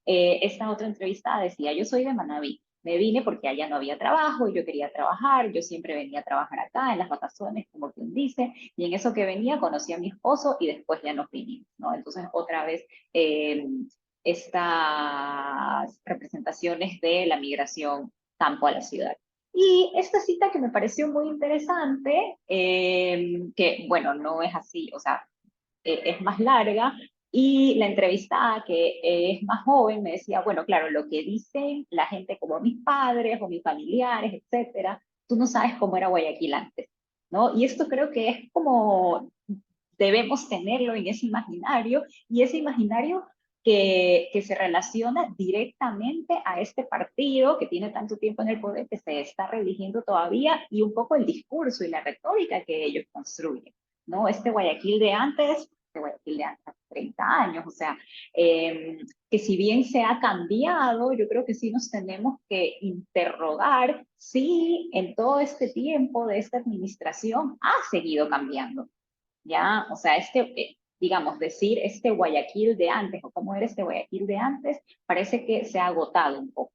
Esta otra entrevista decía, yo soy de Manabí, me vine porque allá no había trabajo, y yo quería trabajar, yo siempre venía a trabajar acá en las vacaciones, como quien dice, y en eso que venía conocí a mi esposo y después ya nos vinimos, ¿no? Entonces otra vez estas representaciones de la migración campo a la ciudad. Y esta cita que me pareció muy interesante, que bueno, no es así, o sea, es más larga, y la entrevistada, que es más joven, me decía, bueno, claro, lo que dicen la gente como mis padres o mis familiares, etcétera, tú no sabes cómo era Guayaquil antes, ¿no? Y esto creo que es como debemos tenerlo en ese imaginario, y ese imaginario que se relaciona directamente a este partido que tiene tanto tiempo en el poder, que se está religiendo todavía, y un poco el discurso y la retórica que ellos construyen, ¿no? Este Guayaquil de antes, este Guayaquil de antes, 30 años, o sea, que si bien se ha cambiado, yo creo que sí nos tenemos que interrogar si en todo este tiempo de esta administración ha seguido cambiando. ¿Ya? O sea, digamos, decir este Guayaquil de antes o cómo era este Guayaquil de antes, parece que se ha agotado un poco.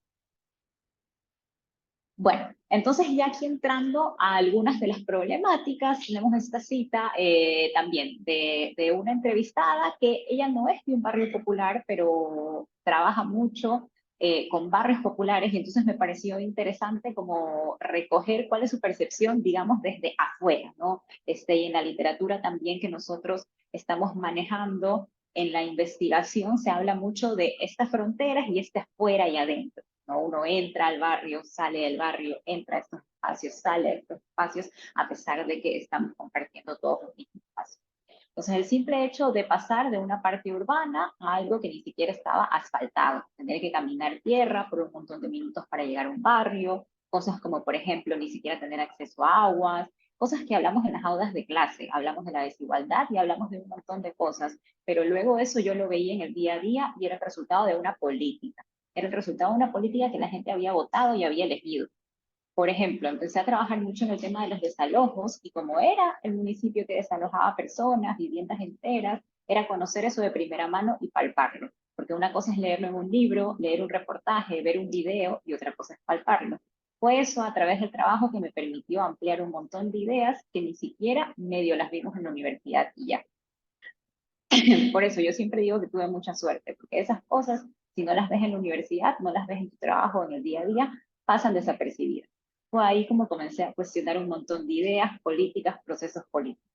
Bueno, entonces ya aquí entrando a algunas de las problemáticas, tenemos esta cita también de una entrevistada que ella no es de un barrio popular, pero trabaja mucho con barrios populares, y entonces me pareció interesante como recoger cuál es su percepción, digamos, desde afuera, ¿no? Y en la literatura también que nosotros estamos manejando en la investigación se habla mucho de estas fronteras y este afuera y adentro, ¿no? Uno entra al barrio, sale del barrio, entra a estos espacios, sale de estos espacios, a pesar de que estamos compartiendo todos los mismos espacios. Entonces, el simple hecho de pasar de una parte urbana a algo que ni siquiera estaba asfaltado, tener que caminar tierra por un montón de minutos para llegar a un barrio, cosas como, por ejemplo, ni siquiera tener acceso a aguas, cosas que hablamos en las aulas de clase, hablamos de la desigualdad y hablamos de un montón de cosas, pero luego eso yo lo veía en el día a día y era el resultado de una política. Era el resultado de una política que la gente había votado y había elegido. Por ejemplo, empecé a trabajar mucho en el tema de los desalojos, y como era el municipio que desalojaba personas, viviendas enteras, era conocer eso de primera mano y palparlo. Porque una cosa es leerlo en un libro, leer un reportaje, ver un video, y otra cosa es palparlo. Fue eso, a través del trabajo, que me permitió ampliar un montón de ideas que ni siquiera medio las vimos en la universidad y ya. Por eso yo siempre digo que tuve mucha suerte, porque esas cosas, si no las ves en la universidad, no las ves en tu trabajo, en el día a día, pasan desapercibidas. Fue ahí como comencé a cuestionar un montón de ideas políticas, procesos políticos.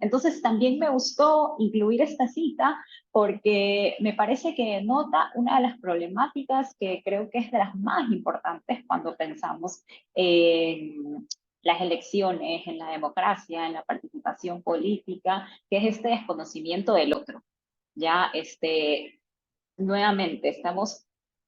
Entonces también me gustó incluir esta cita porque me parece que denota una de las problemáticas que creo que es de las más importantes cuando pensamos en las elecciones, en la democracia, en la participación política, que es este desconocimiento del otro. Ya, nuevamente,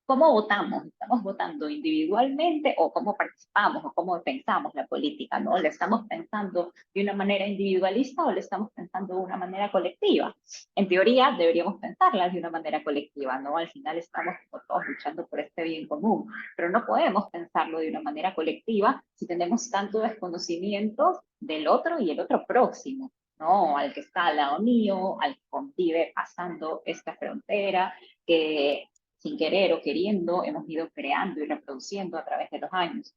¿cómo votamos? ¿Estamos votando individualmente o cómo participamos o cómo pensamos la política? ¿No? ¿Le estamos pensando de una manera individualista o le estamos pensando de una manera colectiva? En teoría, deberíamos pensarla de una manera colectiva, ¿no? Al final estamos todos luchando por este bien común, pero no podemos pensarlo de una manera colectiva si tenemos tanto desconocimiento del otro y el otro próximo, ¿no? Al que está al lado mío, al que convive pasando esta frontera, que sin querer o queriendo hemos ido creando y reproduciendo a través de los años.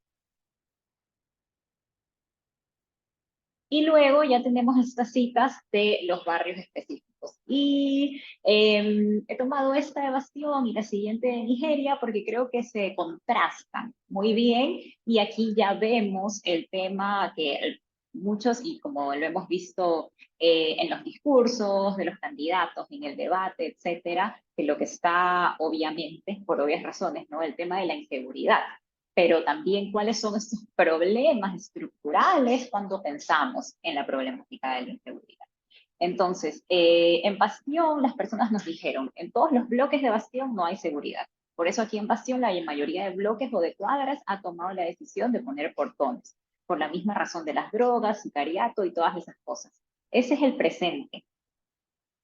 Y luego ya tenemos estas citas de los barrios específicos. Y he tomado esta de Bastión y la siguiente de Nigeria porque creo que se contrastan muy bien y aquí ya vemos el tema que muchos, y como lo hemos visto en los discursos de los candidatos, en el debate, etcétera, que lo que está obviamente, por obvias razones, ¿no? El tema de la inseguridad, pero también cuáles son estos problemas estructurales cuando pensamos en la problemática de la inseguridad. Entonces, en Bastión las personas nos dijeron, en todos los bloques de Bastión no hay seguridad. Por eso aquí en Bastión la mayoría de bloques o de cuadras ha tomado la decisión de poner portones, por la misma razón de las drogas, sicariato y todas esas cosas. Ese es el presente.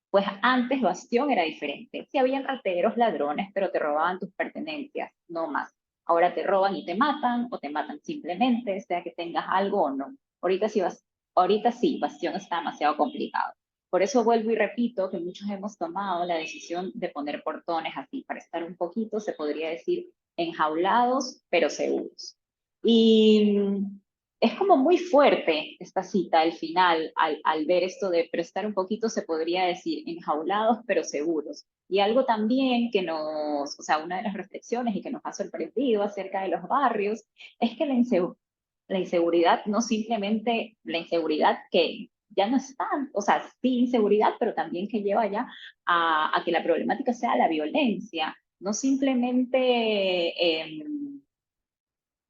Pues antes Bastión era diferente. Sí habían rateros, ladrones, pero te robaban tus pertenencias, no más. Ahora te roban y te matan, o te matan simplemente, sea que tengas algo o no. Ahorita sí, Bastión está demasiado complicado. Por eso vuelvo y repito que muchos hemos tomado la decisión de poner portones así, para estar un poquito, se podría decir, enjaulados, pero seguros. Y es como muy fuerte esta cita al final, al ver esto de prestar un poquito, se podría decir, enjaulados pero seguros. Y algo también que nos, o sea, una de las reflexiones y que nos ha sorprendido acerca de los barrios, es que la inseguridad, no simplemente la inseguridad que ya no está, o sea, sí inseguridad, pero también que lleva ya a que la problemática sea la violencia, no simplemente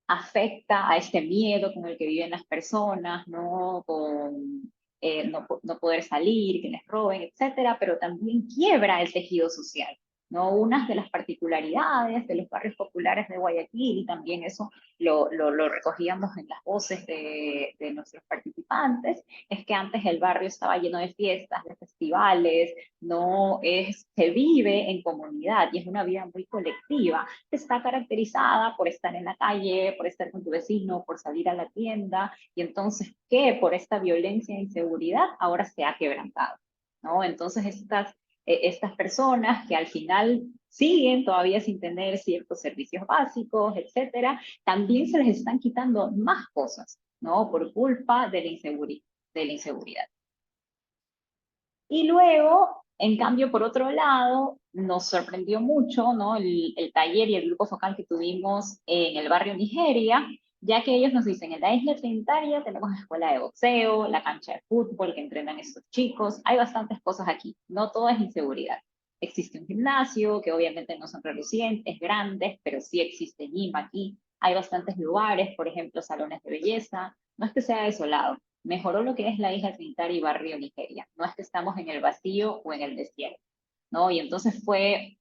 afecta a este miedo con el que viven las personas, ¿no? Con no poder salir, que les roben, etcétera, pero también quiebra el tejido social, ¿no? Una de las particularidades de los barrios populares de Guayaquil, y también eso lo recogíamos en las voces de nuestros participantes, es que antes el barrio estaba lleno de fiestas, de festivales, se vive en comunidad y es una vida muy colectiva, que está caracterizada por estar en la calle, por estar con tu vecino, por salir a la tienda, y entonces que por esta violencia e inseguridad ahora se ha quebrantado, ¿no? Entonces estas personas que al final siguen todavía sin tener ciertos servicios básicos, etcétera, también se les están quitando más cosas, ¿no? Por culpa de la inseguridad. Y luego, en cambio, por otro lado, nos sorprendió mucho, ¿no? El taller y el grupo focal que tuvimos en el barrio Nigeria, ya que ellos nos dicen, en la isla Trinitaria tenemos la escuela de boxeo, la cancha de fútbol que entrenan estos chicos, hay bastantes cosas aquí, no todo es inseguridad. Existe un gimnasio, que obviamente no son relucientes, grandes, pero sí existe gym aquí. Hay bastantes lugares, por ejemplo, salones de belleza. No es que sea desolado, mejoró lo que es la isla Trinitaria y barrio Nigeria. No es que estamos en el vacío o en el desierto, ¿no? Y entonces fue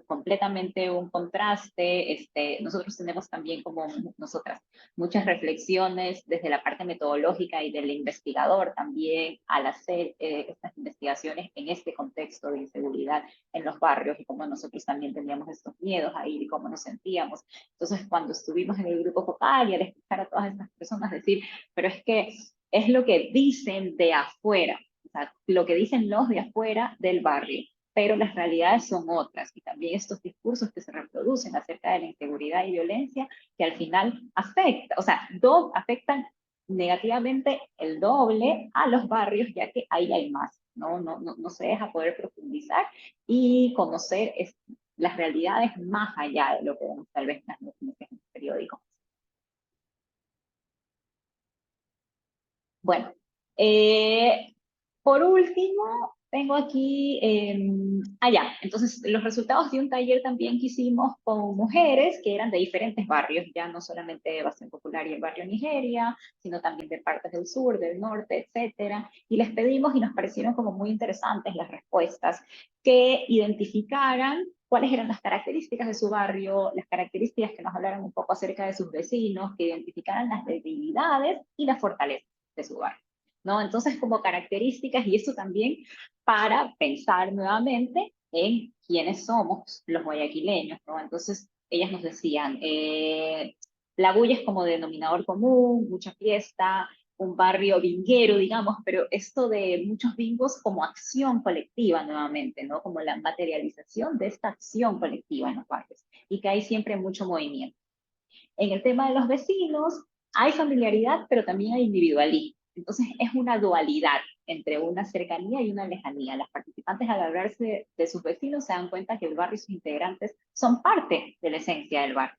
completamente un contraste. Nosotros tenemos también, como nosotras, muchas reflexiones desde la parte metodológica y del investigador también al hacer estas investigaciones en este contexto de inseguridad en los barrios y cómo nosotros también teníamos estos miedos ahí y cómo nos sentíamos. Entonces, cuando estuvimos en el grupo focal y al escuchar a todas estas personas decir, pero es que es lo que dicen de afuera, o sea, lo que dicen los de afuera del barrio, pero las realidades son otras, y también estos discursos que se reproducen acerca de la inseguridad y violencia, que al final afectan, o sea, afectan negativamente el doble a los barrios, ya que ahí hay más, no se deja poder profundizar y conocer las realidades más allá de lo que vemos tal vez en las noticias en los periódicos. Bueno, Por último, tengo aquí, entonces los resultados de un taller también que hicimos con mujeres que eran de diferentes barrios, ya no solamente de Bastión Popular y el barrio Nigeria, sino también de partes del sur, del norte, etcétera. Y les pedimos y nos parecieron como muy interesantes las respuestas, que identificaran cuáles eran las características de su barrio, las características que nos hablaran un poco acerca de sus vecinos, que identificaran las debilidades y las fortalezas de su barrio, ¿no? Entonces, como características, y esto también para pensar nuevamente en quiénes somos los guayaquileños, ¿no? Entonces, ellas nos decían, la bulla es como denominador común, mucha fiesta, un barrio vinguero, digamos, pero esto de muchos bingos como acción colectiva nuevamente, ¿no? Como la materialización de esta acción colectiva en los barrios, y que hay siempre mucho movimiento. En el tema de los vecinos, hay familiaridad, pero también hay individualismo. Entonces, es una dualidad entre una cercanía y una lejanía. Las participantes, al hablarse de sus vecinos, se dan cuenta que el barrio y sus integrantes son parte de la esencia del barrio,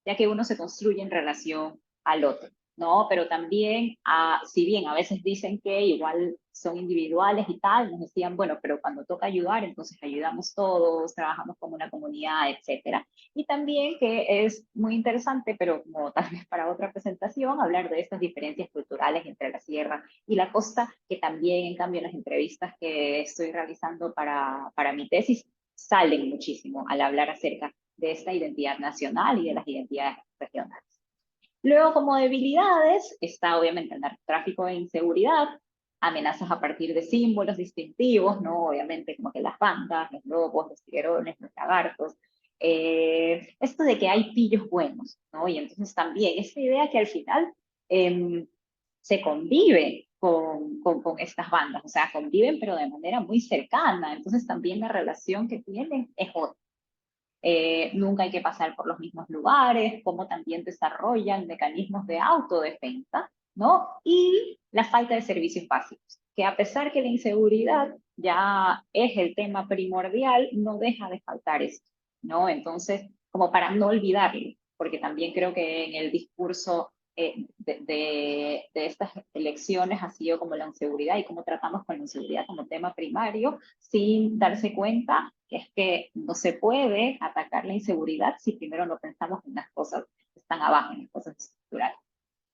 ya que uno se construye en relación al otro, ¿no? Pero también, si bien a veces dicen que igual son individuales y tal, nos decían, bueno, pero cuando toca ayudar, entonces ayudamos todos, trabajamos como una comunidad, etcétera. Y también que es muy interesante, pero como tal vez para otra presentación, hablar de estas diferencias culturales entre la sierra y la costa, que también en cambio en las entrevistas que estoy realizando para mi tesis salen muchísimo al hablar acerca de esta identidad nacional y de las identidades regionales. Luego, como debilidades, está obviamente el narcotráfico e inseguridad, amenazas a partir de símbolos distintivos, ¿no? Obviamente como que las bandas, los lobos, los tiguerones, los lagartos, esto de que hay pillos buenos, ¿no? Y entonces también esta idea que al final se convive con estas bandas, o sea, conviven pero de manera muy cercana, entonces también la relación que tienen es otra. Nunca hay que pasar por los mismos lugares, cómo también desarrollan mecanismos de autodefensa, ¿no? Y la falta de servicios básicos, que a pesar que la inseguridad ya es el tema primordial, no deja de faltar esto, ¿no? Entonces, como para no olvidarlo, porque también creo que en el discurso de estas elecciones ha sido como la inseguridad y cómo tratamos con la inseguridad como tema primario, sin darse cuenta que es que no se puede atacar la inseguridad si primero no pensamos en las cosas que están abajo, en las cosas estructurales.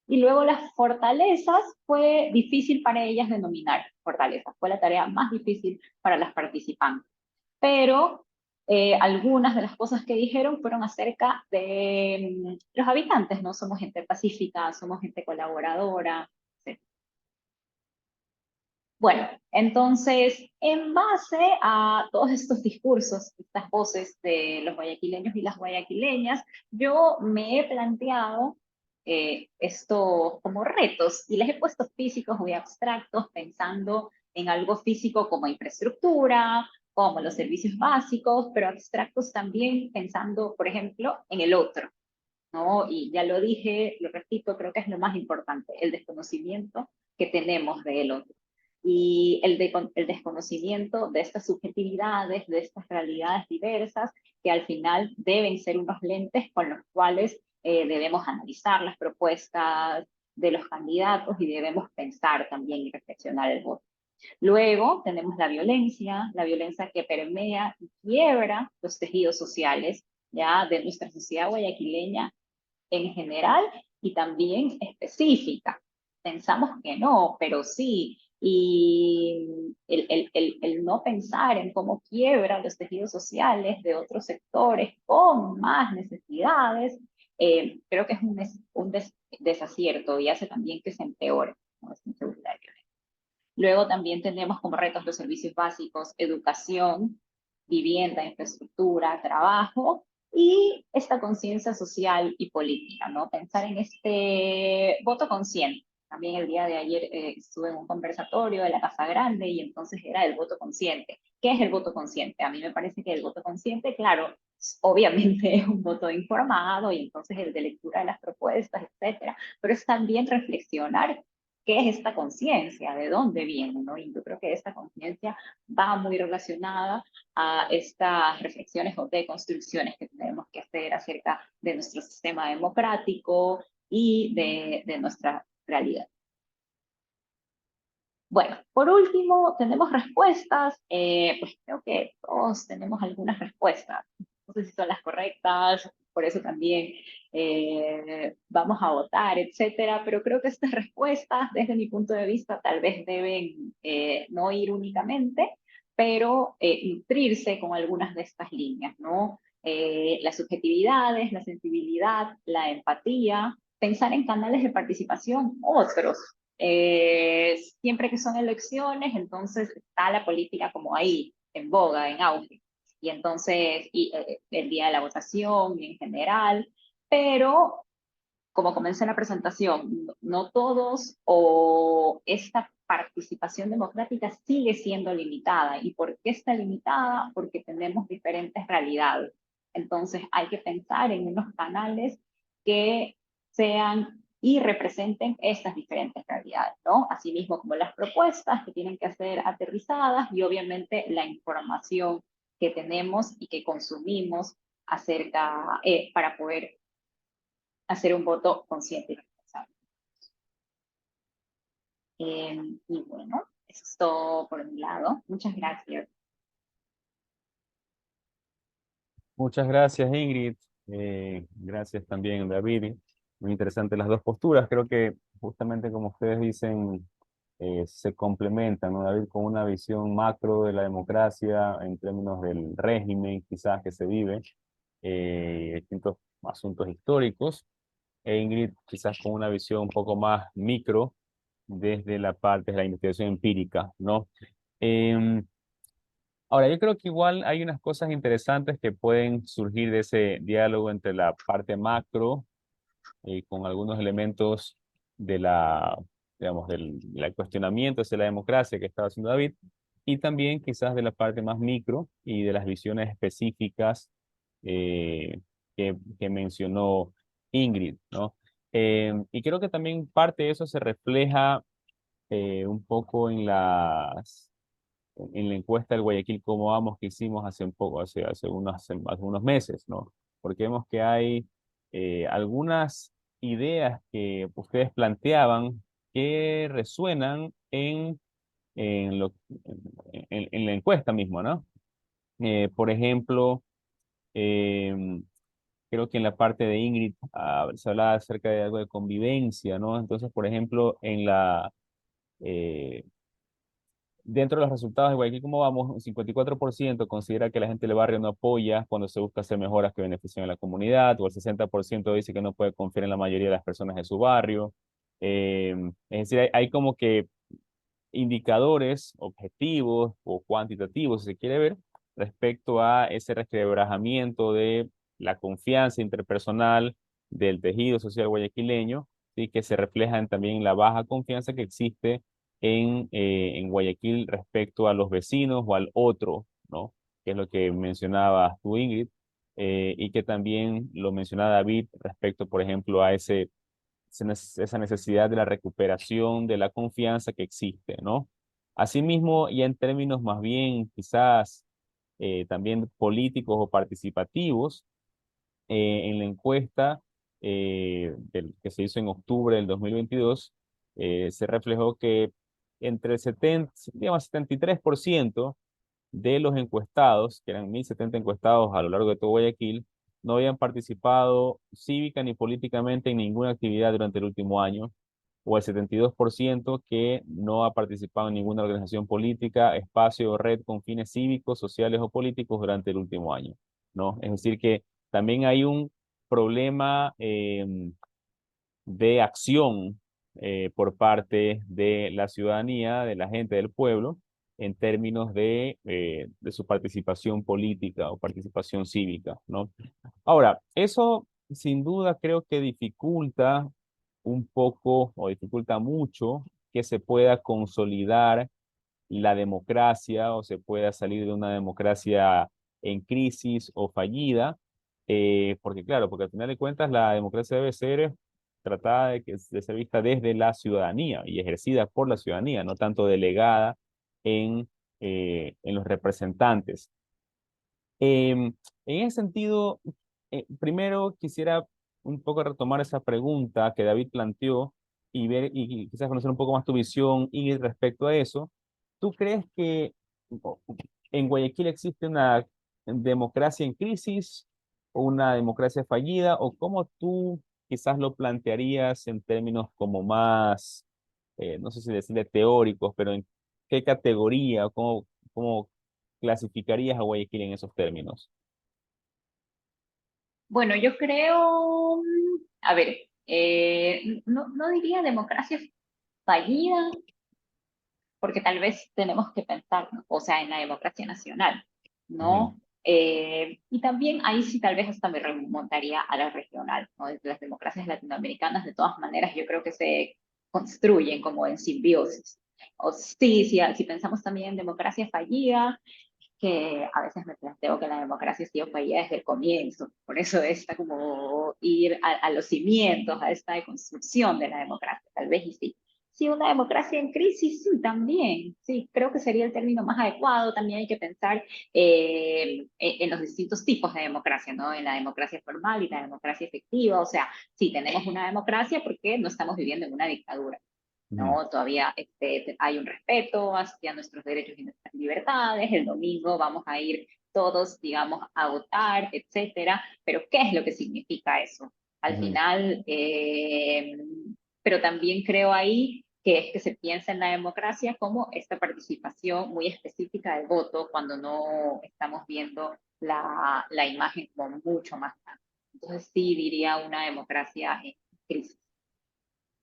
Y luego las fortalezas, fue difícil para ellas denominar fortalezas, fue la tarea más difícil para las participantes. Pero algunas de las cosas que dijeron fueron acerca de los habitantes, ¿no? Somos gente pacífica, somos gente colaboradora, etc. Bueno, entonces, en base a todos estos discursos, estas voces de los guayaquileños y las guayaquileñas, yo me he planteado esto como retos y les he puesto físicos muy abstractos, pensando en algo físico como infraestructura, como los servicios básicos, pero abstractos también pensando, por ejemplo, en el otro, ¿no? Y ya lo dije, lo repito, creo que es lo más importante, el desconocimiento que tenemos del otro. Y el desconocimiento de estas subjetividades, de estas realidades diversas, que al final deben ser unos lentes con los cuales debemos analizar las propuestas de los candidatos y debemos pensar también y reflexionar el voto. Luego tenemos la violencia que permea y quiebra los tejidos sociales ya de nuestra sociedad guayaquileña en general y también específica. Pensamos que no, pero sí. Y el no pensar en cómo quiebran los tejidos sociales de otros sectores con más necesidades, creo que es un desacierto y hace también que se empeore, ¿no? Esta inseguridad. Luego también tenemos como retos los servicios básicos, educación, vivienda, infraestructura, trabajo y esta conciencia social y política, ¿no? Pensar en este voto consciente. También el día de ayer estuve en un conversatorio de la Casa Grande y entonces era el voto consciente. ¿Qué es el voto consciente? A mí me parece que el voto consciente, claro, obviamente es un voto informado y entonces el de lectura de las propuestas, etcétera, pero es también reflexionar qué es esta conciencia, de dónde viene, ¿no? Y yo creo que esta conciencia va muy relacionada a estas reflexiones o deconstrucciones que tenemos que hacer acerca de nuestro sistema democrático y de nuestra realidad. Bueno, por último, tenemos respuestas. Pues creo que todos tenemos algunas respuestas. No sé si son las correctas, por eso también vamos a votar, etcétera. Pero creo que estas respuestas, desde mi punto de vista, tal vez deben no ir únicamente, pero nutrirse con algunas de estas líneas, ¿no? Las subjetividades, la sensibilidad, la empatía, pensar en canales de participación otros. Siempre que son elecciones, entonces está la política como ahí, en boga, en auge. Y entonces, el día de la votación en general, pero como comencé en la presentación, no todos o esta participación democrática sigue siendo limitada. ¿Y por qué está limitada? Porque tenemos diferentes realidades. Entonces hay que pensar en unos canales que sean y representen estas diferentes realidades, ¿no? Asimismo como las propuestas que tienen que ser aterrizadas y obviamente la información que tenemos y que consumimos acerca, para poder hacer un voto consciente y responsable. Y bueno, eso es todo por mi lado. Muchas gracias. Muchas gracias, Ingrid. Gracias también, David. Muy interesantes las dos posturas. Creo que justamente como ustedes dicen, se complementan, ¿no? David con una visión macro de la democracia en términos del régimen quizás que se vive, distintos asuntos históricos, e Ingrid quizás con una visión un poco más micro desde la parte de la investigación empírica, ¿no? Em, Ahora, yo creo que igual hay unas cosas interesantes que pueden surgir de ese diálogo entre la parte macro con algunos elementos de la, digamos, del cuestionamiento hacia la democracia que estaba haciendo David, y también quizás de la parte más micro y de las visiones específicas que mencionó Ingrid, ¿no? Y creo que también parte de eso se refleja un poco en la encuesta del Guayaquil Cómo Vamos que hicimos hace un poco, hace unos meses, ¿no? Porque vemos que hay algunas ideas que ustedes planteaban que resuenan en, lo, en la encuesta mismo, ¿no? Por ejemplo, em, creo que en la parte de Ingrid se hablaba acerca de algo de convivencia, ¿no? Entonces, por ejemplo, eh, dentro de los resultados de Guayaquil, ¿cómo vamos? Un 54% considera que la gente del barrio no apoya cuando se busca hacer mejoras que beneficien a la comunidad, o el 60% dice que no puede confiar en la mayoría de las personas de su barrio. Es decir, hay como que indicadores objetivos o cuantitativos, si se quiere ver, respecto a ese resquebrajamiento de la confianza interpersonal del tejido social guayaquileño, ¿sí? Que se refleja también en la baja confianza que existe en Guayaquil respecto a los vecinos o al otro, ¿no? Que es lo que mencionaba tú, Ingrid, y que también lo mencionaba David respecto, por ejemplo, a esa necesidad de la recuperación de la confianza que existe, ¿no? Asimismo, y en términos más bien quizás también políticos o participativos, en la encuesta que se hizo en octubre del 2022, se reflejó que entre el 70, digamos, 73% de los encuestados, que eran 1.070 encuestados a lo largo de todo Guayaquil, no habían participado cívica ni políticamente en ninguna actividad durante el último año, o el 72% que no ha participado en ninguna organización política, espacio o red con fines cívicos, sociales o políticos durante el último año, ¿no? Es decir, que también hay un problema de acción por parte de la ciudadanía, de la gente del pueblo, en términos de su participación política o participación cívica, ¿no? Ahora, eso sin duda creo que dificulta un poco o dificulta mucho que se pueda consolidar la democracia o se pueda salir de una democracia en crisis o fallida, porque claro, porque al final de cuentas la democracia debe ser tratada de ser vista desde la ciudadanía y ejercida por la ciudadanía, no tanto delegada en los representantes. En ese sentido, primero quisiera un poco retomar esa pregunta que David planteó y ver y quizás conocer un poco más tu visión y respecto a eso. ¿Tú crees que o- en Guayaquil existe una democracia en crisis o una democracia fallida? ¿O cómo tú quizás lo plantearías en términos como más, no sé si decirle teóricos, pero en qué categoría o cómo clasificarías a Guayaquil en esos términos? Bueno, yo creo, a ver, no diría democracia fallida, porque tal vez tenemos que pensar, ¿no? O sea, en la democracia nacional, Ujú, ¿no? Y también ahí sí tal vez hasta me remontaría a la regional, ¿no? Las democracias latinoamericanas de todas maneras yo creo que se construyen como en simbiosis. O sí, sí, si pensamos también en democracia fallida, que a veces me planteo que la democracia ha sido fallida desde el comienzo, por eso está como ir a los cimientos, a esta construcción de la democracia, tal vez y sí. Sí, una democracia en crisis, sí, también, sí, creo que sería el término más adecuado. También hay que pensar en los distintos tipos de democracia, ¿no? En la democracia formal y la democracia efectiva, o sea, sí, tenemos una democracia porque no estamos viviendo en una dictadura. ujú, ¿No? Todavía hay un respeto hacia nuestros derechos y nuestras libertades. El domingo vamos a ir todos, digamos, a votar, etcétera. Pero ¿qué es lo que significa eso? Al ujú, final, pero también creo ahí que es que se piensa en la democracia como esta participación muy específica del voto cuando no estamos viendo la imagen como mucho más grande. Entonces sí diría una democracia en crisis.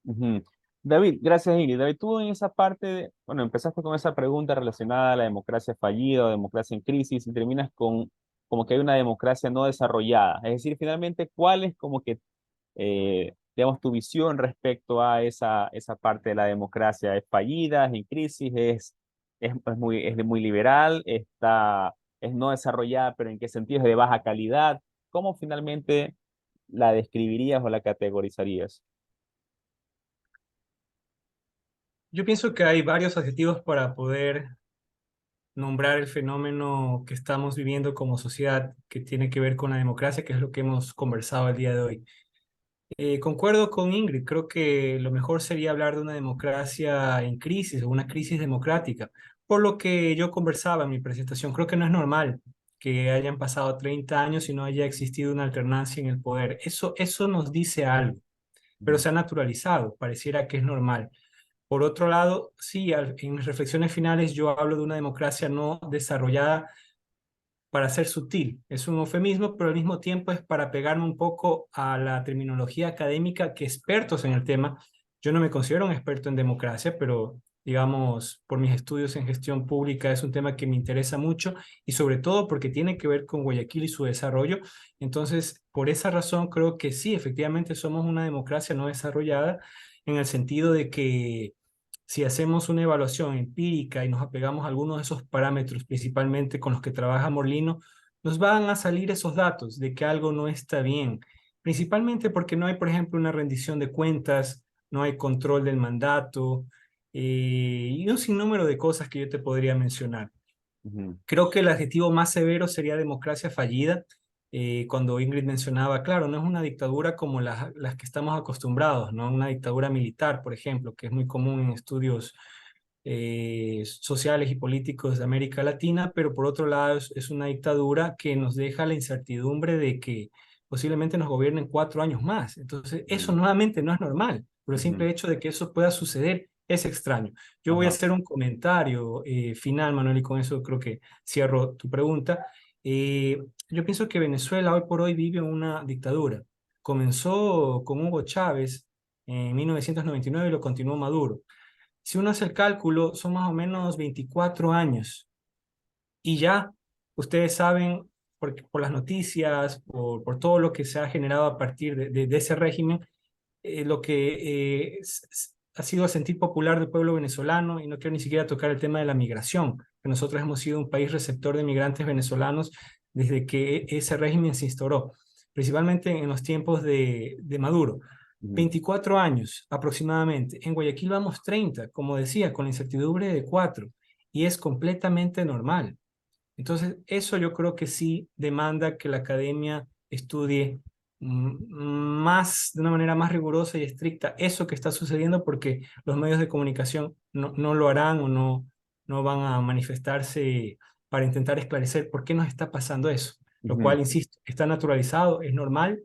ujú. David, gracias, Ingrid. David, tú en esa parte, bueno, empezaste con esa pregunta relacionada a la democracia fallida o democracia en crisis y terminas con como que hay una democracia no desarrollada. Es decir, finalmente, ¿cuál es como que, digamos, tu visión respecto a esa parte de la democracia? ¿Es fallida, es en crisis, es muy liberal, es no desarrollada, pero en qué sentido es de baja calidad? ¿Cómo finalmente la describirías o la categorizarías? Yo pienso que hay varios adjetivos para poder nombrar el fenómeno que estamos viviendo como sociedad que tiene que ver con la democracia, que es lo que hemos conversado el día de hoy. Concuerdo con Ingrid, creo que lo mejor sería hablar de una democracia en crisis o una crisis democrática. Por lo que yo conversaba en mi presentación, creo que no es normal que hayan pasado 30 años y no haya existido una alternancia en el poder. Eso nos dice algo, pero Ujú, se ha naturalizado, pareciera que es normal. Por otro lado, sí, en mis reflexiones finales yo hablo de una democracia no desarrollada para ser sutil. Es un eufemismo, pero al mismo tiempo es para pegarme un poco a la terminología académica que expertos en el tema. Yo no me considero un experto en democracia, pero digamos, por mis estudios en gestión pública es un tema que me interesa mucho y sobre todo porque tiene que ver con Guayaquil y su desarrollo. Entonces, por esa razón creo que sí, efectivamente somos una democracia no desarrollada en el sentido de que si hacemos una evaluación empírica y nos apegamos a algunos de esos parámetros, principalmente con los que trabaja Morlino, nos van a salir esos datos de que algo no está bien, principalmente porque no hay, por ejemplo, una rendición de cuentas, no hay control del mandato y un sinnúmero de cosas que yo te podría mencionar. ujú, Creo que el adjetivo más severo sería democracia fallida. Cuando Ingrid mencionaba, claro, no es una dictadura como las que estamos acostumbrados, ¿no? Una dictadura militar, por ejemplo, que es muy común en estudios sociales y políticos de América Latina, pero por otro lado es una dictadura que nos deja la incertidumbre de que posiblemente nos gobiernen 4 años más. Entonces, eso ujú, nuevamente no es normal, por el ujú. simple hecho de que eso pueda suceder es extraño. Yo voy a Ajá. hacer un comentario final, Manuel, y con eso creo que cierro tu pregunta. Yo pienso que Venezuela hoy por hoy vive una dictadura. Comenzó con Hugo Chávez en 1999 y lo continuó Maduro. Si uno hace el cálculo, son más o menos 24 años. Y ya ustedes saben, por las noticias, por todo lo que se ha generado a partir de ese régimen, lo que ha sido el sentir popular del pueblo venezolano, y no quiero ni siquiera tocar el tema de la migración, que nosotros hemos sido un país receptor de migrantes venezolanos desde que ese régimen se instauró, principalmente en los tiempos de Maduro. Ujú, 24 años aproximadamente. En Guayaquil vamos 30, como decía, con la incertidumbre de 4, y es completamente normal. Entonces, eso yo creo que sí demanda que la academia estudie de una manera más rigurosa y estricta eso que está sucediendo, porque los medios de comunicación no lo harán o no van a manifestarse para intentar esclarecer por qué nos está pasando eso. Lo Ujú. cual, insisto, está naturalizado, es normal,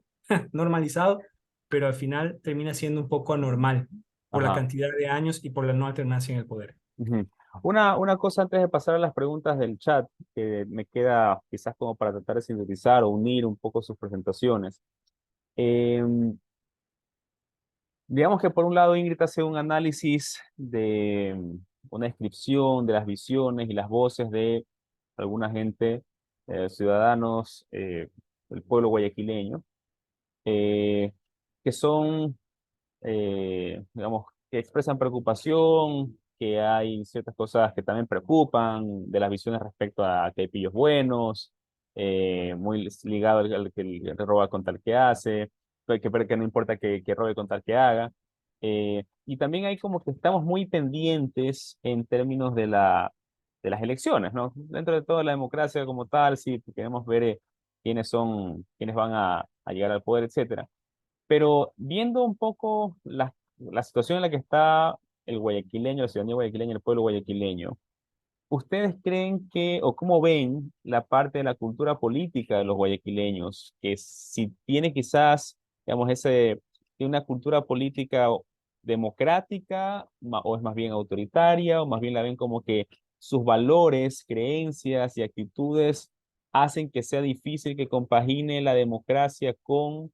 normalizado, pero al final termina siendo un poco anormal por la Ajá. cantidad de años y por la no alternancia en el poder. Ujú. Una cosa antes de pasar a las preguntas del chat, que me queda quizás como para tratar de sintetizar o unir un poco sus presentaciones. Em, digamos que por un lado Ingrid hace un análisis de una descripción de las visiones y las voces de alguna gente, ciudadanos, del pueblo guayaquileño, eh, que son digamos, que expresan preocupación, que hay ciertas cosas que también preocupan, de las visiones respecto a que hay pillos buenos, muy ligado al que el que roba con tal que hace, que no importa que robe con tal que haga. Y también hay como que estamos muy pendientes en términos de las elecciones, ¿no? Dentro de toda la democracia como tal, sí, queremos ver quiénes van a llegar al poder, etcétera. Pero viendo un poco la situación en la que está el guayaquileño, la ciudadanía guayaquileña, el pueblo guayaquileño, ¿ustedes creen que, o cómo ven la parte de la cultura política de los guayaquileños, que si tiene quizás, digamos, tiene una cultura política democrática, o es más bien autoritaria, o más bien la ven como que sus valores, creencias y actitudes hacen que sea difícil que compagine la democracia con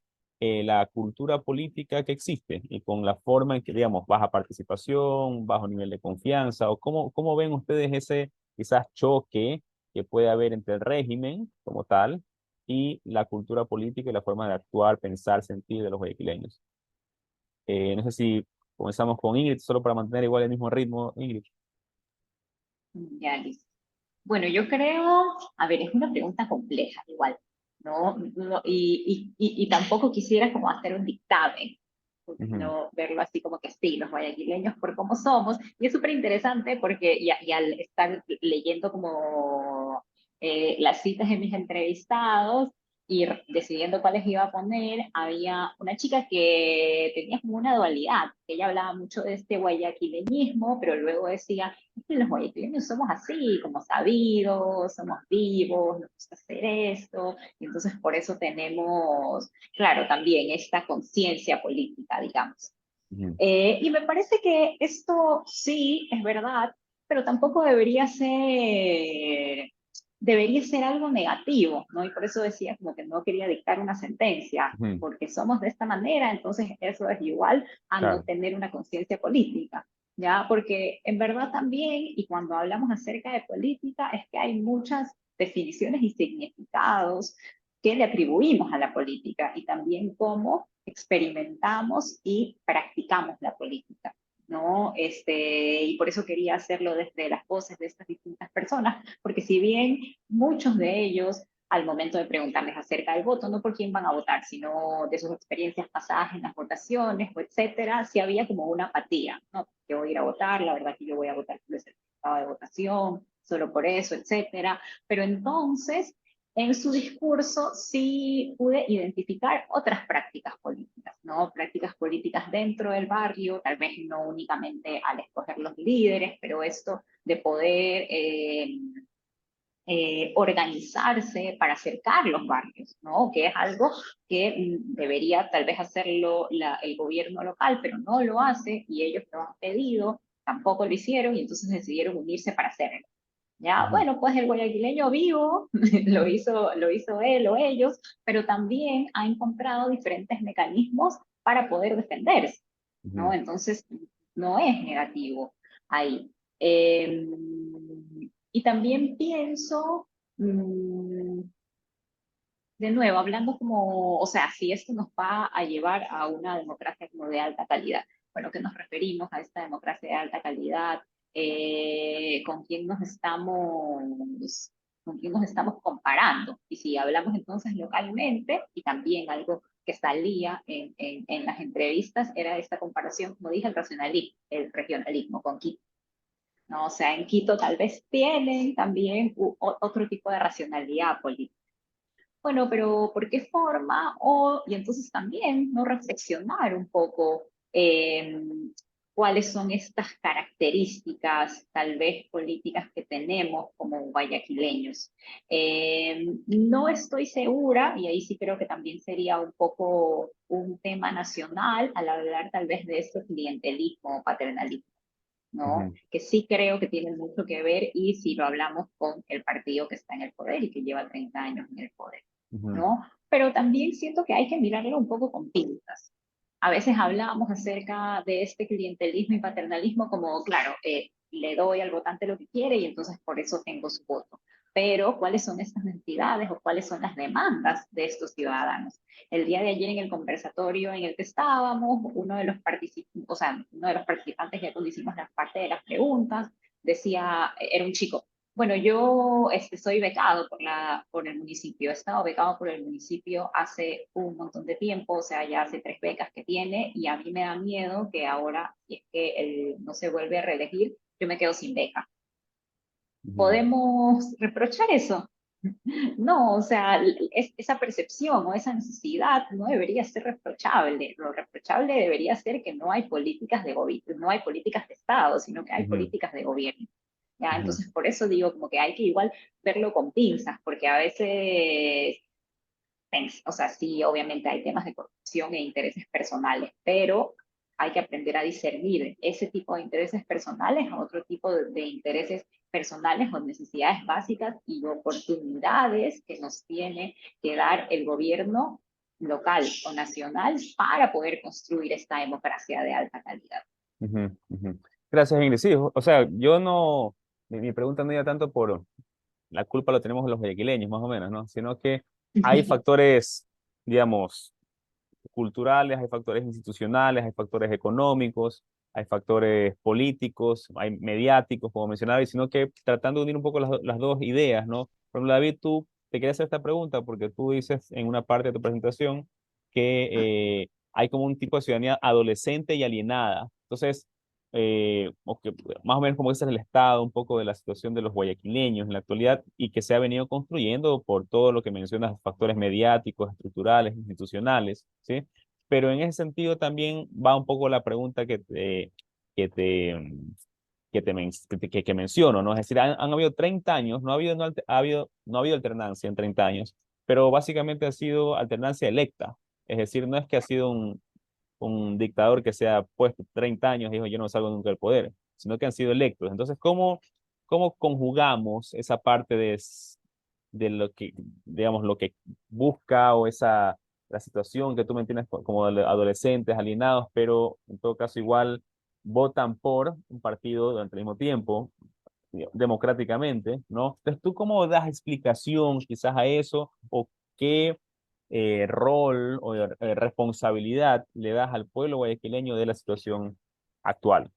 la cultura política que existe y con la forma en que, digamos, baja participación, bajo nivel de confianza, o cómo ven ustedes ese quizás choque que puede haber entre el régimen como tal y la cultura política y la forma de actuar, pensar, sentir de los guayaquileños? No sé si comenzamos con Ingrid, solo para mantener igual el mismo ritmo, Ingrid. Ya, listo. Bueno, yo creo, a ver, es una pregunta compleja igual, ¿no? Y tampoco quisiera como hacer un dictamen, Ujú, no verlo así como que sí, los guayaquileños por cómo somos. Y es súper interesante porque y al estar leyendo como las citas de mis entrevistados y decidiendo cuáles iba a poner, había una chica que tenía como una dualidad, que ella hablaba mucho de este guayaquileñismo, pero luego decía, es que los guayaquileños somos así, como sabidos, somos vivos, nos gusta hacer esto, y entonces por eso tenemos, claro, también esta conciencia política, digamos. ujú, Y me parece que esto sí es verdad, pero tampoco debería ser algo negativo, ¿no? Y por eso decía como que no quería dictar una sentencia, ujú, porque somos de esta manera, entonces eso es igual a no claro. tener una conciencia política, ¿ya? Porque en verdad también, y cuando hablamos acerca de política, es que hay muchas definiciones y significados que le atribuimos a la política y también cómo experimentamos y practicamos la política, ¿no? Y por eso quería hacerlo desde las voces de estas distintas personas, porque si bien muchos de ellos, al momento de preguntarles acerca del voto, no por quién van a votar, sino de sus experiencias pasadas en las votaciones, o etcétera, sí había como una apatía, ¿no? Yo voy a ir a votar, la verdad que yo voy a votar por el certificado de votación, solo por eso, etcétera. Pero entonces en su discurso sí pude identificar otras prácticas políticas, ¿no? Prácticas políticas dentro del barrio, tal vez no únicamente al escoger los líderes, pero esto de poder organizarse para acercar los barrios, ¿no? Que es algo que debería tal vez hacerlo el gobierno local, pero no lo hace y ellos lo han pedido, tampoco lo hicieron y entonces decidieron unirse para hacerlo. Ya, Ujú, bueno, pues el guayaquileño vivo lo hizo él o ellos, pero también ha encontrado diferentes mecanismos para poder defenderse, ¿no? ujú, Entonces, no es negativo ahí. Eh, y también pienso, mm, de nuevo, hablando como, o sea, si esto nos va a llevar a una democracia como de alta calidad. Bueno, ¿qué nos referimos a esta democracia de alta calidad? ¿Con quién con quién nos estamos comparando? Y si hablamos entonces localmente, y también algo que salía en las entrevistas era esta comparación, como dije, el regionalismo con Quito. ¿No? O sea, en Quito tal vez tienen también otro tipo de racionalidad política, bueno, pero ¿por qué forma? Y entonces también no reflexionar un poco cuáles son estas características, tal vez políticas que tenemos como guayaquileños. No estoy segura, y ahí sí creo que también sería un poco un tema nacional al hablar tal vez de este clientelismo o paternalismo, ¿no? Ujú, Que sí creo que tiene mucho que ver y si lo hablamos con el partido que está en el poder y que lleva 30 años en el poder, ujú, ¿no? Pero también siento que hay que mirarlo un poco con pinzas. A veces hablamos acerca de este clientelismo y paternalismo como, claro, le doy al votante lo que quiere y entonces por eso tengo su voto. Pero, ¿cuáles son estas necesidades o cuáles son las demandas de estos ciudadanos? El día de ayer en el conversatorio en el que estábamos, o sea, uno de los participantes, ya cuando hicimos la parte de las preguntas, decía, era un chico, bueno, yo soy becado por el municipio, he estado becado por el municipio hace un montón de tiempo, o sea, ya hace 3 becas que tiene, y a mí me da miedo que ahora, si es que él no se vuelve a reelegir, yo me quedo sin beca. ujú, ¿Podemos reprochar eso? No, o sea, esa percepción o esa necesidad no debería ser reprochable. Lo reprochable debería ser que no hay políticas de gobierno, no hay políticas de Estado, sino que hay ujú, políticas de gobierno. ¿Ya? ujú, Entonces, por eso digo como que hay que igual verlo con pinzas, porque a veces, o sea, sí, obviamente hay temas de corrupción e intereses personales, pero hay que aprender a discernir ese tipo de intereses personales a otro tipo de intereses personales o necesidades básicas y oportunidades que nos tiene que dar el gobierno local o nacional para poder construir esta democracia de alta calidad. ujú, ujú. Gracias, Ingrid. Sí, o sea, yo no, mi pregunta no iba tanto por la culpa lo tenemos los guayaquileños, más o menos, ¿no? Sino que hay factores, digamos, culturales, hay factores institucionales, hay factores económicos, hay factores políticos, hay mediáticos, como mencionaba, y sino que tratando de unir un poco las dos ideas, ¿no? Por ejemplo, David, tú te quería hacer esta pregunta porque tú dices en una parte de tu presentación que hay como un tipo de ciudadanía adolescente y alienada. Entonces, o que más o menos como ese es el estado un poco de la situación de los guayaquileños en la actualidad y que se ha venido construyendo por todo lo que mencionas, factores mediáticos, estructurales, institucionales, ¿sí? Pero en ese sentido también va un poco la pregunta que te, que menciono, ¿no? Es decir, han habido 30 años, no ha habido alternancia en 30 años, pero básicamente ha sido alternancia electa. Es decir, no es que ha sido un dictador que se ha puesto 30 años y dijo yo no salgo nunca del poder, sino que han sido electos. Entonces, ¿cómo conjugamos esa parte de lo que, digamos, lo que busca o la situación que tú me tienes como adolescentes alienados, pero en todo caso igual votan por un partido al mismo tiempo, democráticamente, ¿no? Entonces, ¿tú cómo das explicación quizás a eso o qué rol o responsabilidad le das al pueblo guayaquileño de la situación actual?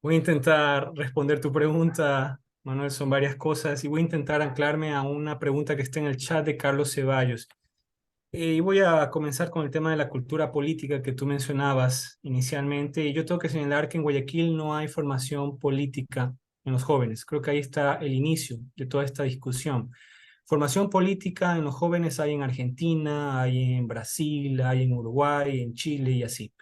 Voy a intentar responder tu pregunta, Manuel, son varias cosas y voy a intentar anclarme a una pregunta que está en el chat de Carlos Ceballos. Y voy a comenzar con el tema de la cultura política que tú mencionabas inicialmente. Y yo tengo que señalar que en Guayaquil no hay formación política en los jóvenes. Creo que ahí está el inicio de toda esta discusión. Formación política en los jóvenes hay en Argentina, hay en Brasil, hay en Uruguay, en Chile y así.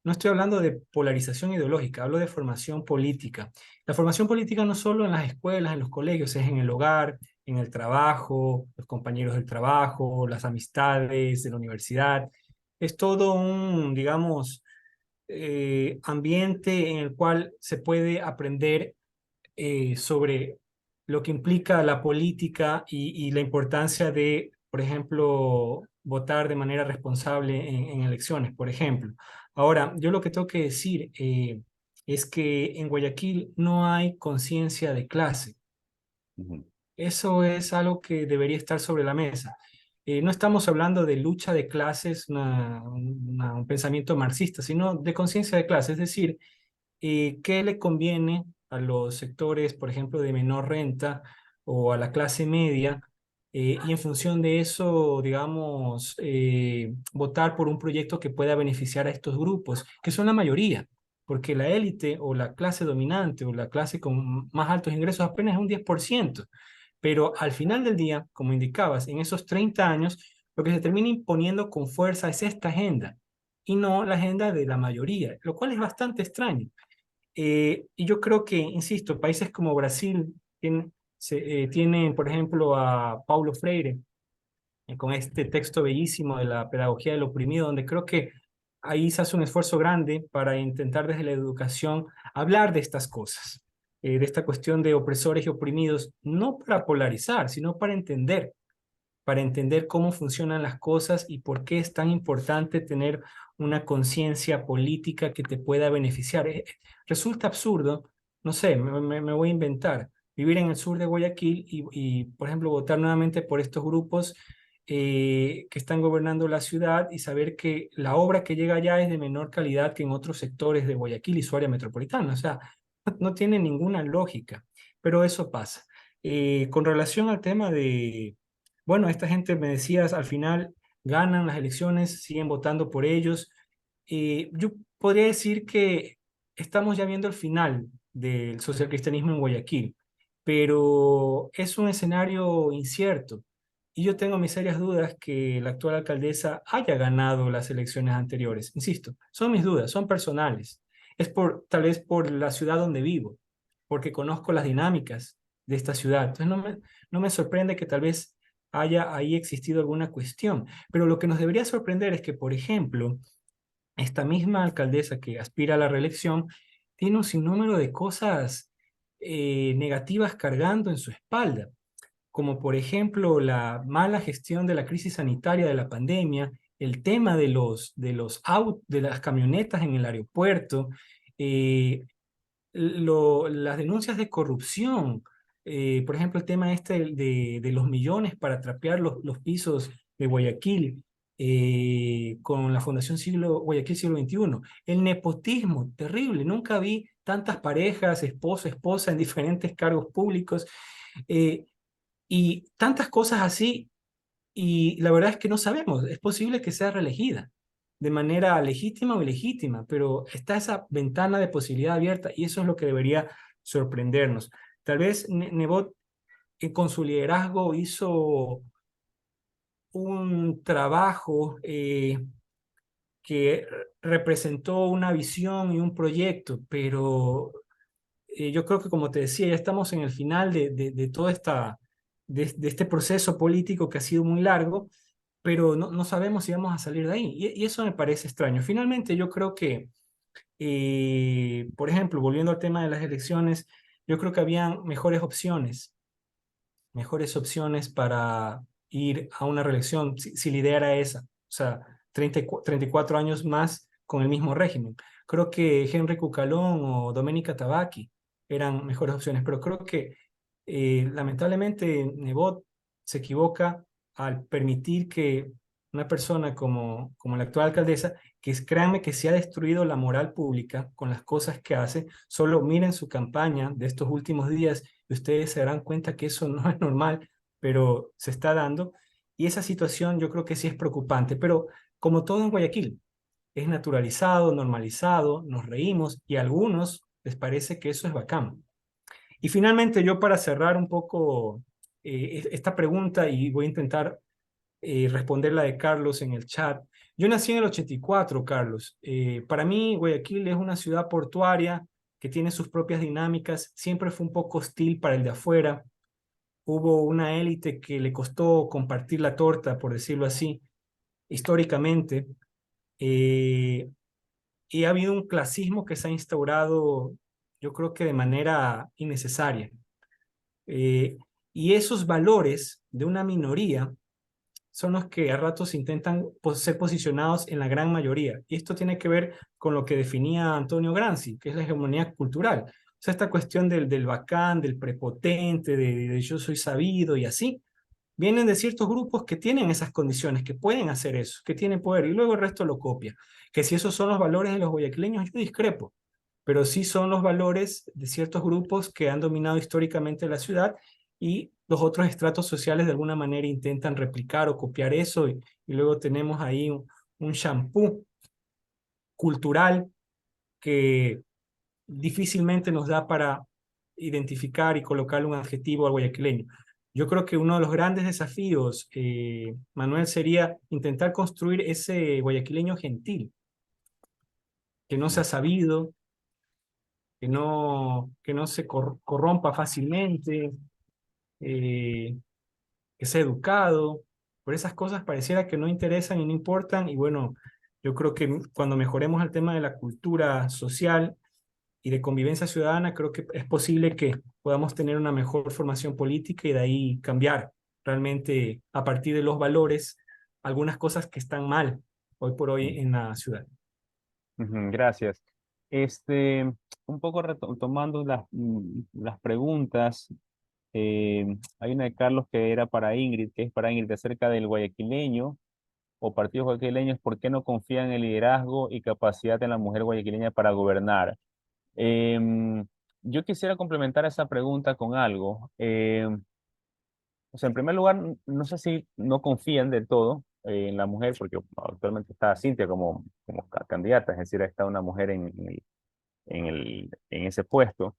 No estoy hablando de polarización ideológica, hablo de formación política. La formación política no solo en las escuelas, en los colegios, es en el hogar, en el trabajo, los compañeros del trabajo, las amistades de la universidad. Es todo un, digamos, ambiente en el cual se puede aprender sobre lo que implica la política y la importancia de, por ejemplo, votar de manera responsable en elecciones, por ejemplo. Ahora, yo lo que tengo que decir es que en Guayaquil no hay conciencia de clase. Ujú, Eso es algo que debería estar sobre la mesa. No estamos hablando de lucha de clases, un pensamiento marxista, sino de conciencia de clase, es decir, qué le conviene a los sectores, por ejemplo, de menor renta o a la clase media, y en función de eso, digamos, votar por un proyecto que pueda beneficiar a estos grupos, que son la mayoría, porque la élite o la clase dominante o la clase con más altos ingresos apenas es un 10%. Pero al final del día, como indicabas, en esos 30 años, lo que se termina imponiendo con fuerza es esta agenda y no la agenda de la mayoría, lo cual es bastante extraño. Y yo creo que, insisto, países como Brasil tienen, por ejemplo, a Paulo Freire, con este texto bellísimo de la pedagogía del oprimido, donde creo que ahí se hace un esfuerzo grande para intentar desde la educación hablar de estas cosas, de esta cuestión de opresores y oprimidos, no para polarizar, sino para entender cómo funcionan las cosas y por qué es tan importante tener una conciencia política que te pueda beneficiar. Resulta absurdo, no sé, me voy a inventar, vivir en el sur de Guayaquil por ejemplo, votar nuevamente por estos grupos que están gobernando la ciudad y saber que la obra que llega allá es de menor calidad que en otros sectores de Guayaquil y su área metropolitana. O sea, no tiene ninguna lógica, pero eso pasa. Con relación al tema de bueno, esta gente, me decías, al final ganan las elecciones, siguen votando por ellos. Yo podría decir que estamos ya viendo el final del socialcristianismo en Guayaquil, pero es un escenario incierto. Y yo tengo mis serias dudas que la actual alcaldesa haya ganado las elecciones anteriores. Insisto, son mis dudas, son personales. Es tal vez por la ciudad donde vivo, porque conozco las dinámicas de esta ciudad. Entonces no me sorprende que tal vez haya ahí existido alguna cuestión. Pero lo que nos debería sorprender es que, por ejemplo, esta misma alcaldesa que aspira a la reelección tiene un sinnúmero de cosas negativas cargando en su espalda, como por ejemplo la mala gestión de la crisis sanitaria de la pandemia, el tema de las camionetas en el aeropuerto, eh, las denuncias de corrupción, por ejemplo, el tema este de los millones para trapear los pisos de Guayaquil con la Fundación Guayaquil Siglo XXI, el nepotismo, terrible, nunca vi tantas parejas, esposo, esposa en diferentes cargos públicos eh, y tantas cosas así y la verdad es que no sabemos, es posible que sea reelegida de manera legítima o ilegítima, pero está esa ventana de posibilidad abierta y eso es lo que debería sorprendernos. Tal vez Nebot con su liderazgo hizo un trabajo que representó una visión y un proyecto, pero yo creo que como te decía, ya estamos en el final de toda de este proceso político que ha sido muy largo, pero no sabemos si vamos a salir de ahí. Y eso me parece extraño. Finalmente, yo creo que, por ejemplo, volviendo al tema de las elecciones, yo creo que habían mejores opciones para ir a una reelección si la idea era esa. O sea, 34 años más con el mismo régimen. Creo que Henry Cucalón o Doménica Tabaqui eran mejores opciones, pero creo que lamentablemente Nebot se equivoca al permitir que una persona como la actual alcaldesa, créanme que se ha destruido la moral pública con las cosas que hace, solo miren su campaña de estos últimos días y ustedes se darán cuenta que eso no es normal, pero se está dando. Y esa situación yo creo que sí es preocupante, pero como todo en Guayaquil, es naturalizado, normalizado, nos reímos y a algunos les parece que eso es bacán. Y finalmente yo para cerrar un poco esta pregunta y voy a intentar responder la de Carlos en el chat. Yo nací en el 84, Carlos. Para mí Guayaquil es una ciudad portuaria que tiene sus propias dinámicas, siempre fue un poco hostil para el de afuera. Hubo una élite que le costó compartir la torta, por decirlo así, históricamente. Eh, y ha habido un clasismo que se ha instaurado, yo creo que de manera innecesaria. Eh, y esos valores de una minoría son los que a ratos intentan ser posicionados en la gran mayoría. Y esto tiene que ver con lo que definía Antonio Gramsci, que es la hegemonía cultural. O sea, esta cuestión del bacán, del prepotente, de yo soy sabido y así, vienen de ciertos grupos que tienen esas condiciones, que pueden hacer eso, que tienen poder, y luego el resto lo copia. Que si esos son los valores de los guayaquileños, yo discrepo, pero sí son los valores de ciertos grupos que han dominado históricamente la ciudad y los otros estratos sociales de alguna manera intentan replicar o copiar eso y luego tenemos ahí un shampoo cultural que difícilmente nos da para identificar y colocarle un adjetivo al guayaquileño. Yo creo que uno de los grandes desafíos, Manuel, sería intentar construir ese guayaquileño gentil, que no sea sabido, que no se corrompa fácilmente, eh, que sea educado. Por esas cosas pareciera que no interesan y no importan. Y bueno, yo creo que cuando mejoremos el tema de la cultura social y de convivencia ciudadana, creo que es posible que podamos tener una mejor formación política y de ahí cambiar realmente a partir de los valores algunas cosas que están mal hoy por hoy en la ciudad. Ujú, gracias. Este, un poco retomando las preguntas, hay una de Carlos que era para Ingrid, que es para Ingrid acerca del guayaquileño o partidos guayaquileños, ¿por qué no confían en el liderazgo y capacidad de la mujer guayaquileña para gobernar? Yo quisiera complementar esa pregunta con algo. O sea, en primer lugar, no sé si no confían del todo en la mujer, porque actualmente está Cintia como candidata, es decir, está una mujer en ese puesto.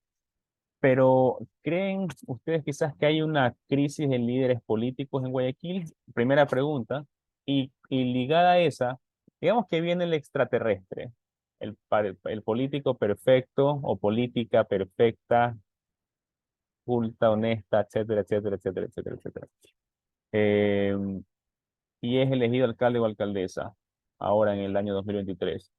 Pero ¿creen ustedes quizás que hay una crisis de líderes políticos en Guayaquil? Primera pregunta. Y ligada a esa, digamos que viene el extraterrestre, el político perfecto o política perfecta, culta, honesta, etcétera, etcétera, etcétera, etcétera, etcétera. Eh, y es elegido alcalde o alcaldesa ahora en el año 2023.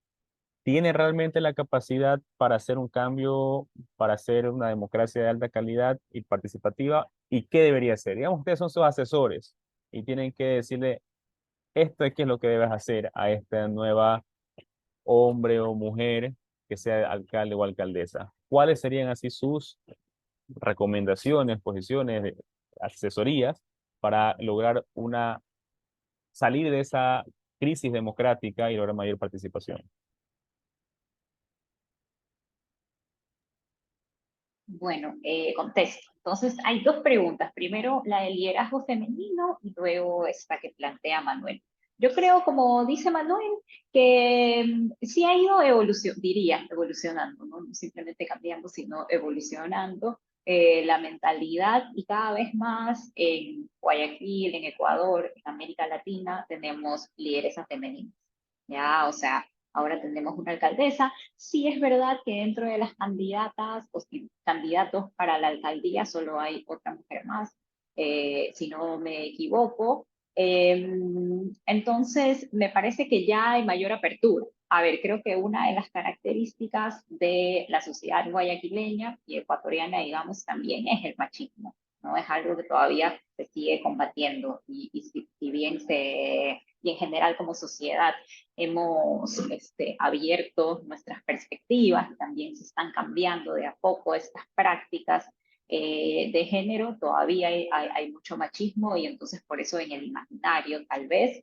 ¿Tiene realmente la capacidad para hacer un cambio, para hacer una democracia de alta calidad y participativa? ¿Y qué debería hacer? Digamos, ustedes son sus asesores y tienen que decirle, esto es qué es lo que debes hacer a esta nueva hombre o mujer que sea alcalde o alcaldesa. ¿Cuáles serían así sus recomendaciones, posiciones, asesorías para lograr salir de esa crisis democrática y lograr mayor participación? Bueno, contesto. Entonces, hay dos preguntas. Primero, la del liderazgo femenino y luego esta que plantea Manuel. Yo creo, como dice Manuel, que sí ha ido diría, evolucionando, ¿no? No simplemente cambiando, sino evolucionando la mentalidad y cada vez más en Guayaquil, en Ecuador, en América Latina, tenemos lideresas femeninas. Ya, o sea, ahora tenemos una alcaldesa. Sí es verdad que dentro de las candidatas o candidatos para la alcaldía solo hay otra mujer más, si no me equivoco. Entonces, me parece que ya hay mayor apertura. A ver, creo que una de las características de la sociedad guayaquileña y ecuatoriana, digamos, también es el machismo, ¿no? Es algo que todavía se sigue combatiendo y si bien y en general como sociedad hemos abierto nuestras perspectivas, también se están cambiando de a poco estas prácticas de género, todavía hay mucho machismo y entonces por eso en el imaginario tal vez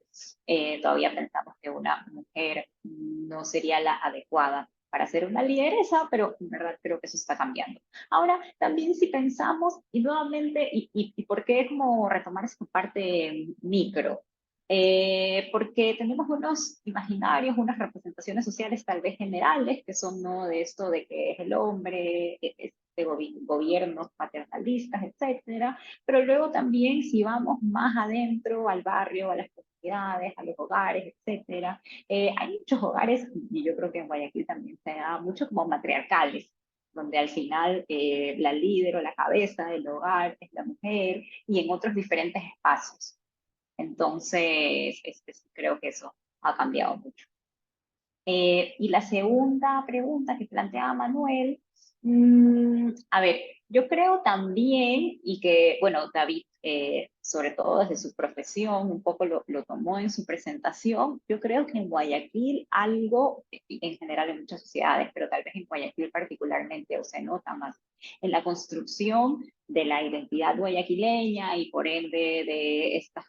todavía pensamos que una mujer no sería la adecuada para ser una lideresa, pero en verdad creo que eso está cambiando. Ahora, también si pensamos, y nuevamente, y por qué como retomar esta parte micro, porque tenemos unos imaginarios, unas representaciones sociales tal vez generales, que son ¿no? de esto de que es el hombre, de gobiernos paternalistas, etcétera, pero luego también si vamos más adentro, al barrio, a las comunidades, a los hogares, etcétera, hay muchos hogares, y yo creo que en Guayaquil también se da mucho como matriarcales, donde al final la líder o la cabeza del hogar es la mujer, y en otros diferentes espacios. Entonces, creo que eso ha cambiado mucho. Y la segunda pregunta que planteaba Manuel, a ver, yo creo también, y que, bueno, David, sobre todo desde su profesión, un poco lo tomó en su presentación, yo creo que en Guayaquil algo, en general en muchas sociedades, pero tal vez en Guayaquil particularmente, o se nota más, en la construcción de la identidad guayaquileña y por ende de estos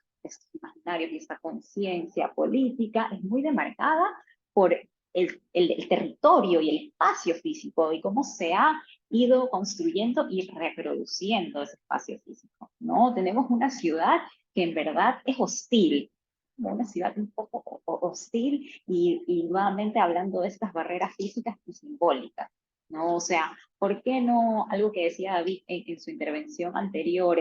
imaginarios y esta conciencia política, es muy demarcada por el territorio y el espacio físico y cómo se ha ido construyendo y reproduciendo ese espacio físico, ¿no? Tenemos una ciudad que en verdad es hostil, una ciudad un poco hostil y nuevamente hablando de estas barreras físicas y simbólicas, ¿no? O sea, ¿por qué no, algo que decía David en su intervención anterior,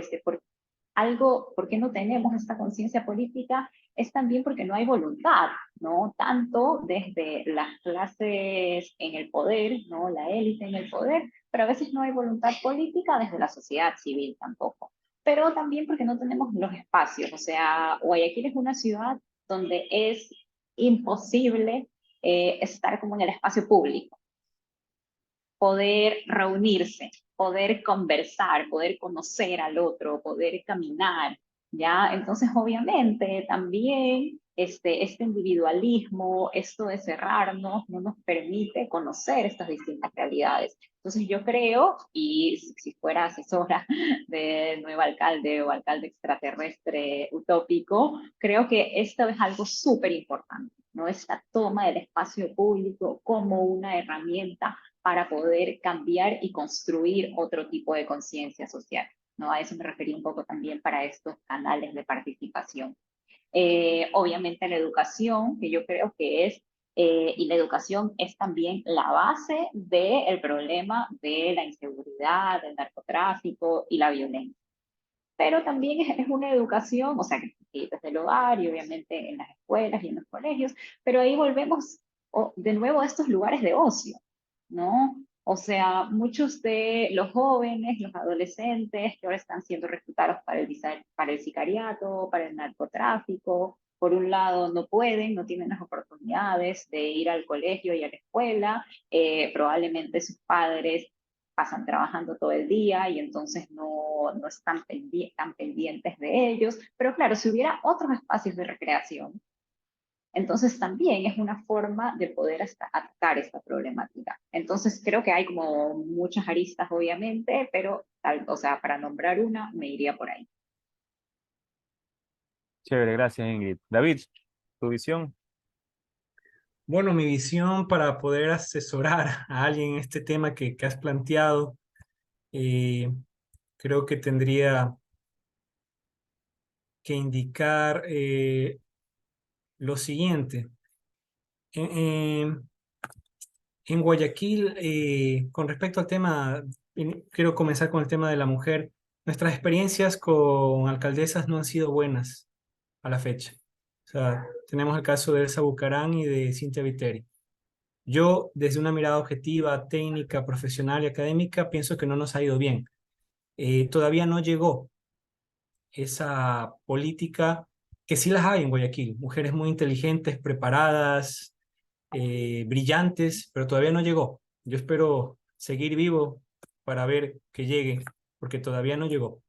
algo, ¿por qué no tenemos esta conciencia política? Es también porque no hay voluntad, ¿no? Tanto desde las clases en el poder, ¿no? La élite en el poder, pero a veces no hay voluntad política desde la sociedad civil tampoco. Pero también porque no tenemos los espacios, o sea, Guayaquil es una ciudad donde es imposible estar como en el espacio público, poder reunirse, poder conversar, poder conocer al otro, poder caminar, ¿ya? Entonces, obviamente, también este individualismo, esto de cerrarnos, no nos permite conocer estas distintas realidades. Entonces, yo creo, y si fuera asesora de nuevo alcalde o alcalde extraterrestre utópico, creo que esto es algo súper importante, ¿no? Esta toma del espacio público como una herramienta para poder cambiar y construir otro tipo de conciencia social, ¿no? A eso me refería un poco también para estos canales de participación. Obviamente la educación, que yo creo que es, y la educación es también la base del problema de la inseguridad, del narcotráfico y la violencia. Pero también es una educación, o sea, que desde el hogar y obviamente en las escuelas y en los colegios, pero ahí volvemos de nuevo a estos lugares de ocio, ¿no? O sea, muchos de los jóvenes, los adolescentes que ahora están siendo reclutados para el sicariato, para el narcotráfico, por un lado no pueden, no tienen las oportunidades de ir al colegio y a la escuela, probablemente sus padres pasan trabajando todo el día y entonces no están tan pendientes de ellos. Pero claro, si hubiera otros espacios de recreación, entonces también es una forma de poder atacar esta problemática. Entonces creo que hay como muchas aristas, obviamente, pero o sea, para nombrar una, me iría por ahí. Chévere, gracias, Ingrid. David, tu visión. Bueno, mi visión para poder asesorar a alguien en este tema que has planteado, eh, creo que tendría que indicar lo siguiente. En, en- en Guayaquil, con respecto al tema, quiero comenzar con el tema de la mujer. Nuestras experiencias con alcaldesas no han sido buenas a la fecha. O sea, tenemos el caso de Elsa Bucarán y de Cintia Viteri. Yo, desde una mirada objetiva, técnica, profesional y académica, pienso que no nos ha ido bien. Todavía no llegó esa política que sí las hay en Guayaquil. Mujeres muy inteligentes, preparadas, brillantes, pero todavía no llegó. Yo espero seguir vivo para ver que llegue, porque todavía no llegó.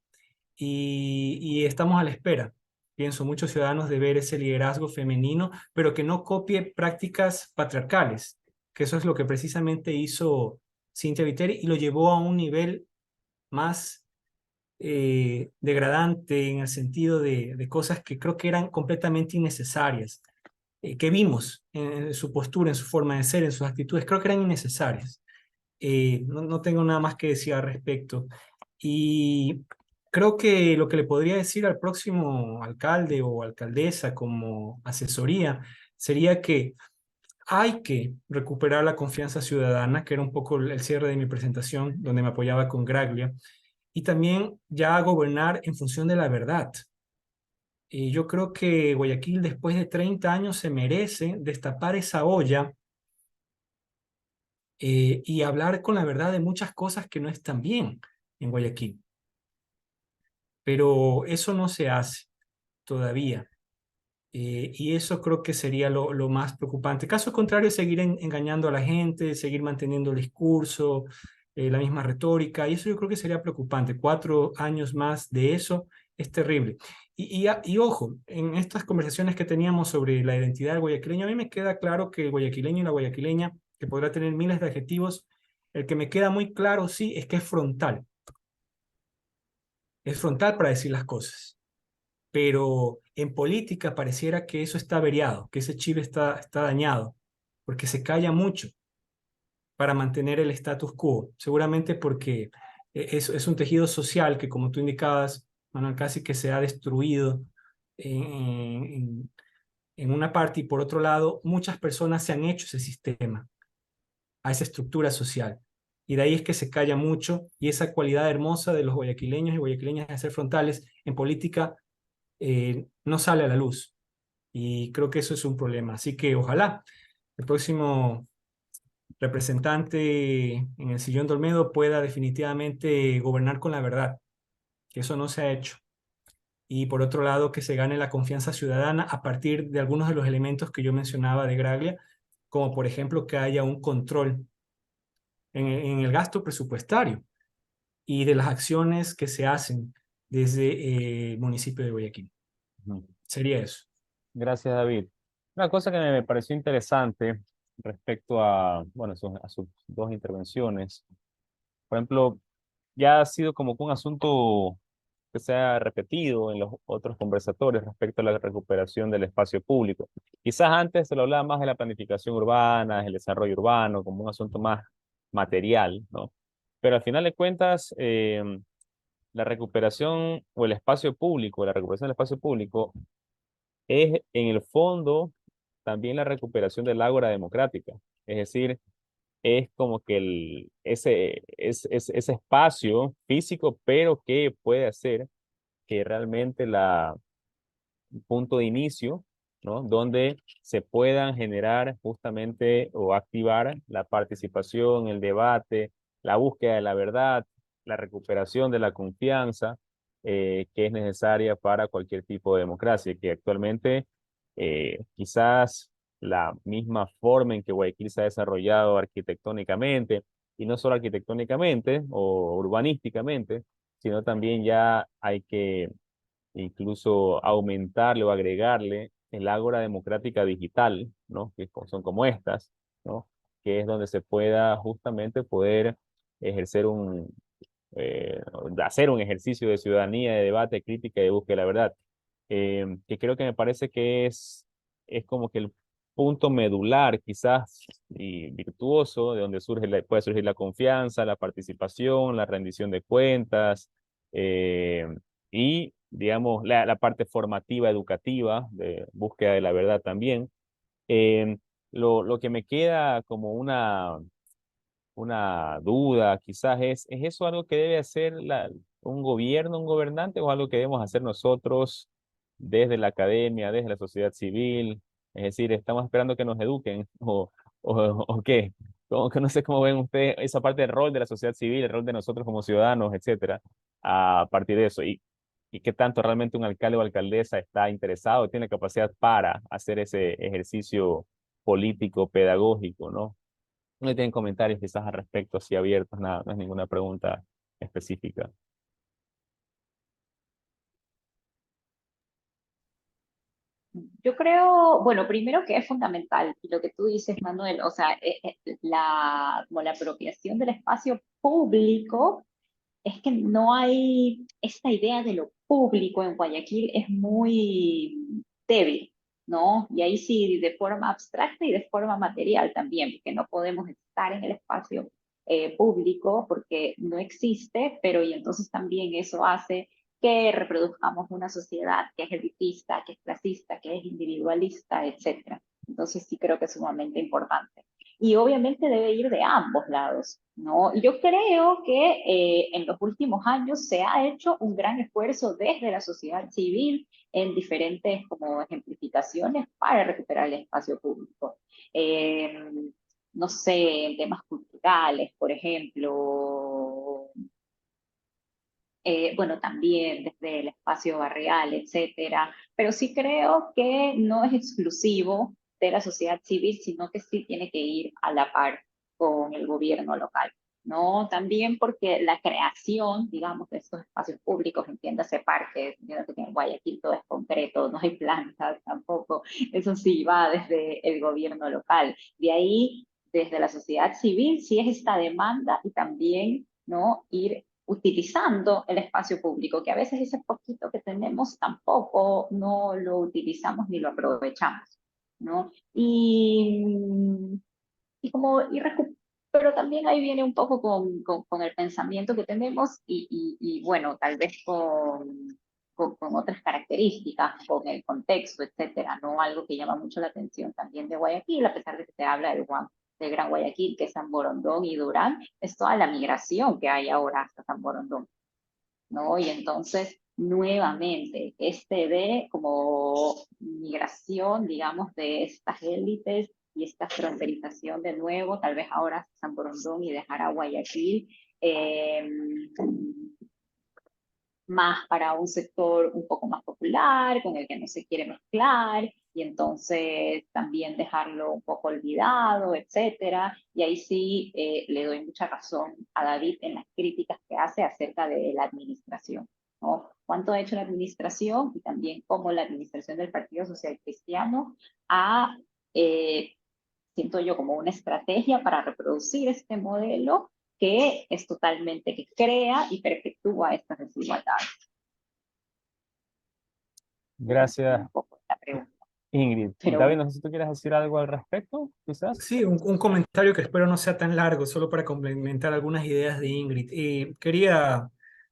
Y estamos a la espera, pienso, muchos ciudadanos de ver ese liderazgo femenino, pero que no copie prácticas patriarcales, que eso es lo que precisamente hizo Cintia Viteri y lo llevó a un nivel más degradante en el sentido de cosas que creo que eran completamente innecesarias, que vimos en su postura, en su forma de ser, en sus actitudes, creo que eran innecesarias. No tengo nada más que decir al respecto. Y creo que lo que le podría decir al próximo alcalde o alcaldesa como asesoría sería que hay que recuperar la confianza ciudadana, que era un poco el cierre de mi presentación, donde me apoyaba con Graglia, y también ya gobernar en función de la verdad. Y yo creo que Guayaquil después de 30 años se merece destapar esa olla y hablar con la verdad de muchas cosas que no están bien en Guayaquil. Pero eso no se hace todavía. Y eso creo que sería lo más preocupante. Caso contrario, seguir engañando a la gente, seguir manteniendo el discurso, la misma retórica, y eso yo creo que sería preocupante. 4 años más de eso es terrible. Y ojo, en estas conversaciones que teníamos sobre la identidad del guayaquileño, a mí me queda claro que el guayaquileño y la guayaquileña, que podrá tener miles de adjetivos, el que me queda muy claro, sí, es que es frontal. Es frontal para decir las cosas, pero en política pareciera que eso está averiado, que ese chip está dañado, porque se calla mucho para mantener el status quo, seguramente porque es un tejido social que, como tú indicabas, Manuel, casi que se ha destruido en, en, en una parte y por otro lado, muchas personas se han hecho ese sistema, a esa estructura social. y de ahí es que se calla mucho, y esa cualidad hermosa de los guayaquileños y guayaquileñas de ser frontales en política no sale a la luz, y creo que eso es un problema. Así que ojalá el próximo representante en el sillón de Olmedo pueda definitivamente gobernar con la verdad, que eso no se ha hecho. Y por otro lado, que se gane la confianza ciudadana a partir de algunos de los elementos que yo mencionaba de Graglia, como por ejemplo que haya un control en el gasto presupuestario y de las acciones que se hacen desde el municipio de Guayaquil. Ujú. Sería eso. Gracias, David. Una cosa que me pareció interesante respecto a, bueno, a sus dos intervenciones. Por ejemplo, ya ha sido como que un asunto que se ha repetido en los otros conversatorios respecto a la recuperación del espacio público. Quizás antes se lo hablaba más de la planificación urbana, el desarrollo urbano, como un asunto más material, ¿no? Pero al final de cuentas, la recuperación o el espacio público, la recuperación del espacio público es en el fondo también la recuperación del ágora democrática. Es decir, es como que ese espacio físico, pero que puede hacer que realmente el punto de inicio, ¿no? Donde se puedan generar justamente o activar la participación, el debate, la búsqueda de la verdad, la recuperación de la confianza que es necesaria para cualquier tipo de democracia, que actualmente quizás la misma forma en que Guayaquil se ha desarrollado arquitectónicamente, y no solo arquitectónicamente o urbanísticamente, sino también ya hay que incluso aumentarle o agregarle el ágora democrática digital, ¿no? Que son como estas, ¿no? Que es donde se pueda justamente poder ejercer eh, hacer un ejercicio de ciudadanía, de debate, crítica y de búsqueda de la verdad. Que creo que me parece que es como que el punto medular, quizás, y virtuoso, de donde puede surgir la confianza, la participación, la rendición de cuentas, eh, y, digamos, la parte formativa, educativa, de búsqueda de la verdad también. Eh, lo que me queda como una duda, quizás ¿es eso algo que debe hacer un gobierno, un gobernante, o algo que debemos hacer nosotros desde la academia, desde la sociedad civil? Es decir, ¿estamos esperando que nos eduquen o qué? Como que no sé cómo ven ustedes esa parte del rol de la sociedad civil, el rol de nosotros como ciudadanos, etcétera, a partir de eso. Y qué tanto realmente un alcalde o alcaldesa está interesado, tiene capacidad para hacer ese ejercicio político, pedagógico, ¿no? No tienen comentarios quizás al respecto, así abiertos, nada, no es ninguna pregunta específica. Yo creo, bueno, primero que es fundamental, y lo que tú dices, Manuel, o sea, como la apropiación del espacio público, es que no hay, esta idea de lo público en Guayaquil es muy débil, ¿no? Y ahí sí, de forma abstracta y de forma material también, porque no podemos estar en el espacio público porque no existe, pero y entonces también eso hace que reproduzcamos una sociedad que es elitista, que es clasista, que es individualista, etcétera. Entonces sí creo que es sumamente importante. Y obviamente debe ir de ambos lados, ¿no? Y yo creo que en los últimos años se ha hecho un gran esfuerzo desde la sociedad civil en diferentes como ejemplificaciones para recuperar el espacio público. Eh, no sé, en temas culturales, por ejemplo, bueno, también desde el espacio barrial, etcétera, pero sí creo que no es exclusivo de la sociedad civil, sino que sí tiene que ir a la par con el gobierno local, ¿no? También porque la creación, digamos, de estos espacios públicos, entiéndase parques, entiéndase que en Guayaquil todo es concreto, no hay plantas tampoco, eso sí va desde el gobierno local. De ahí, desde la sociedad civil, sí es esta demanda y también, ¿no? Ir utilizando el espacio público, que a veces ese poquito que tenemos tampoco no lo utilizamos ni lo aprovechamos, ¿no? Y como, pero también ahí viene un poco con el pensamiento que tenemos y bueno, tal vez con otras características, con el contexto, etcétera, ¿no? Algo que llama mucho la atención también de Guayaquil, a pesar de que se habla del del Gran Guayaquil, que es San Borondón y Durán, es toda la migración que hay ahora hasta San Borondón, ¿no? Y entonces, nuevamente, de como migración, digamos, de estas élites y esta fronterización de nuevo, tal vez ahora San Borondón y dejar a Guayaquil, eh, más para un sector un poco más popular, con el que no se quiere mezclar, y entonces también dejarlo un poco olvidado, etcétera. Y ahí sí le doy mucha razón a David en las críticas que hace acerca de la administración, ¿no? Cuánto ha hecho la administración y también cómo la administración del Partido Social Cristiano ha, eh, siento yo, como una estrategia para reproducir este modelo que es totalmente, que crea y perpetúa estas desigualdades. Gracias, Un poco la pregunta. Ingrid. Pero David, bueno, no sé si tú quieres decir algo al respecto, quizás. Sí, un comentario que espero no sea tan largo, solo para complementar algunas ideas de Ingrid. Quería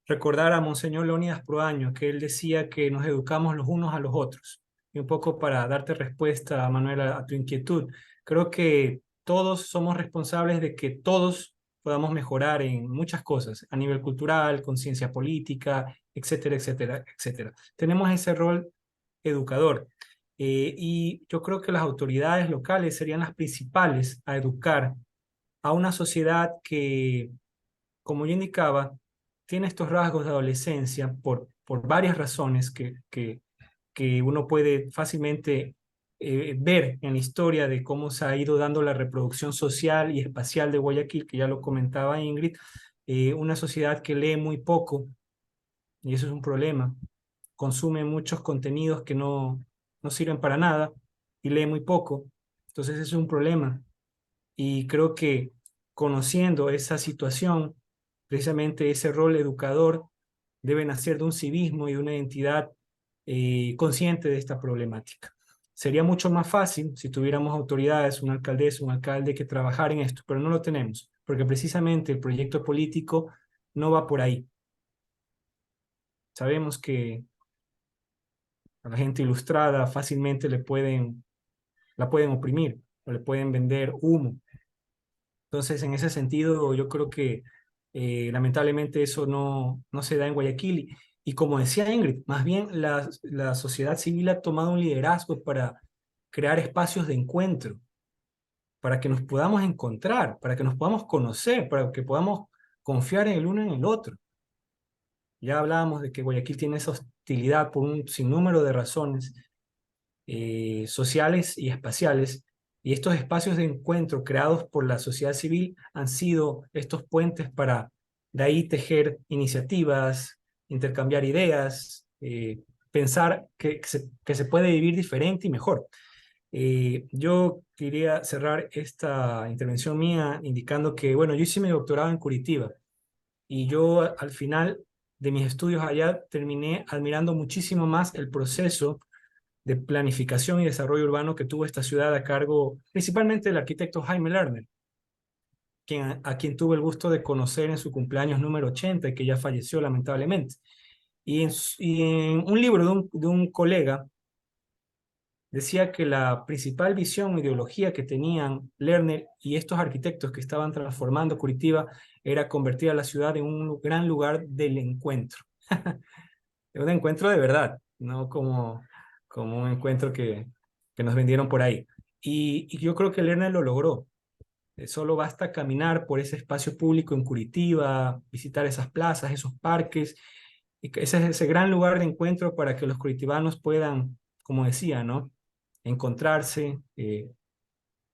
recordar a Monseñor Leonidas Proaño, que él decía que nos educamos los unos a los otros. Y un poco para darte respuesta, Manuel, a tu inquietud, creo que todos somos responsables de que todos podamos mejorar en muchas cosas, a nivel cultural, conciencia política, etcétera, etcétera, etcétera. Tenemos ese rol educador. Y yo creo que las autoridades locales serían las principales a educar a una sociedad que, como yo indicaba, tiene estos rasgos de adolescencia por varias razones que uno puede fácilmente ver en la historia de cómo se ha ido dando la reproducción social y espacial de Guayaquil, que ya lo comentaba Ingrid, una sociedad que lee muy poco, y eso es un problema. Consume muchos contenidos que no sirven para nada y lee muy poco. Entonces, ese es un problema. Y creo que conociendo esa situación, precisamente ese rol educador debe nacer de un civismo y de una identidad consciente de esta problemática. Sería mucho más fácil si tuviéramos autoridades, una alcaldesa, un alcalde que trabajara en esto, pero no lo tenemos, porque precisamente el proyecto político no va por ahí. Sabemos que a la gente ilustrada fácilmente la pueden oprimir o le pueden vender humo. Entonces, en ese sentido, yo creo que lamentablemente eso no se da en Guayaquil. Y como decía Ingrid, más bien la sociedad civil ha tomado un liderazgo para crear espacios de encuentro, para que nos podamos encontrar, para que nos podamos conocer, para que podamos confiar en el uno en el otro. Ya hablábamos de que Guayaquil tiene esa hostilidad por un sinnúmero de razones sociales y espaciales, y estos espacios de encuentro creados por la sociedad civil han sido estos puentes para de ahí tejer iniciativas, intercambiar ideas, pensar que se puede vivir diferente y mejor. Yo quería cerrar esta intervención mía indicando que, bueno, yo hice mi doctorado en Curitiba y yo al final de mis estudios allá terminé admirando muchísimo más el proceso de planificación y desarrollo urbano que tuvo esta ciudad a cargo principalmente del arquitecto Jaime Lerner, a quien tuve el gusto de conocer en su cumpleaños número 80 y que ya falleció lamentablemente. Y en un libro de un colega decía que la principal visión o ideología que tenían Lerner y estos arquitectos que estaban transformando Curitiba era convertir a la ciudad en un gran lugar del encuentro. Un encuentro de verdad, no como un encuentro que nos vendieron por ahí. Y yo creo que Lerner lo logró. Solo basta caminar por ese espacio público en Curitiba, visitar esas plazas, esos parques, y que ese es ese gran lugar de encuentro para que los curitibanos puedan, como decía, ¿no? Encontrarse,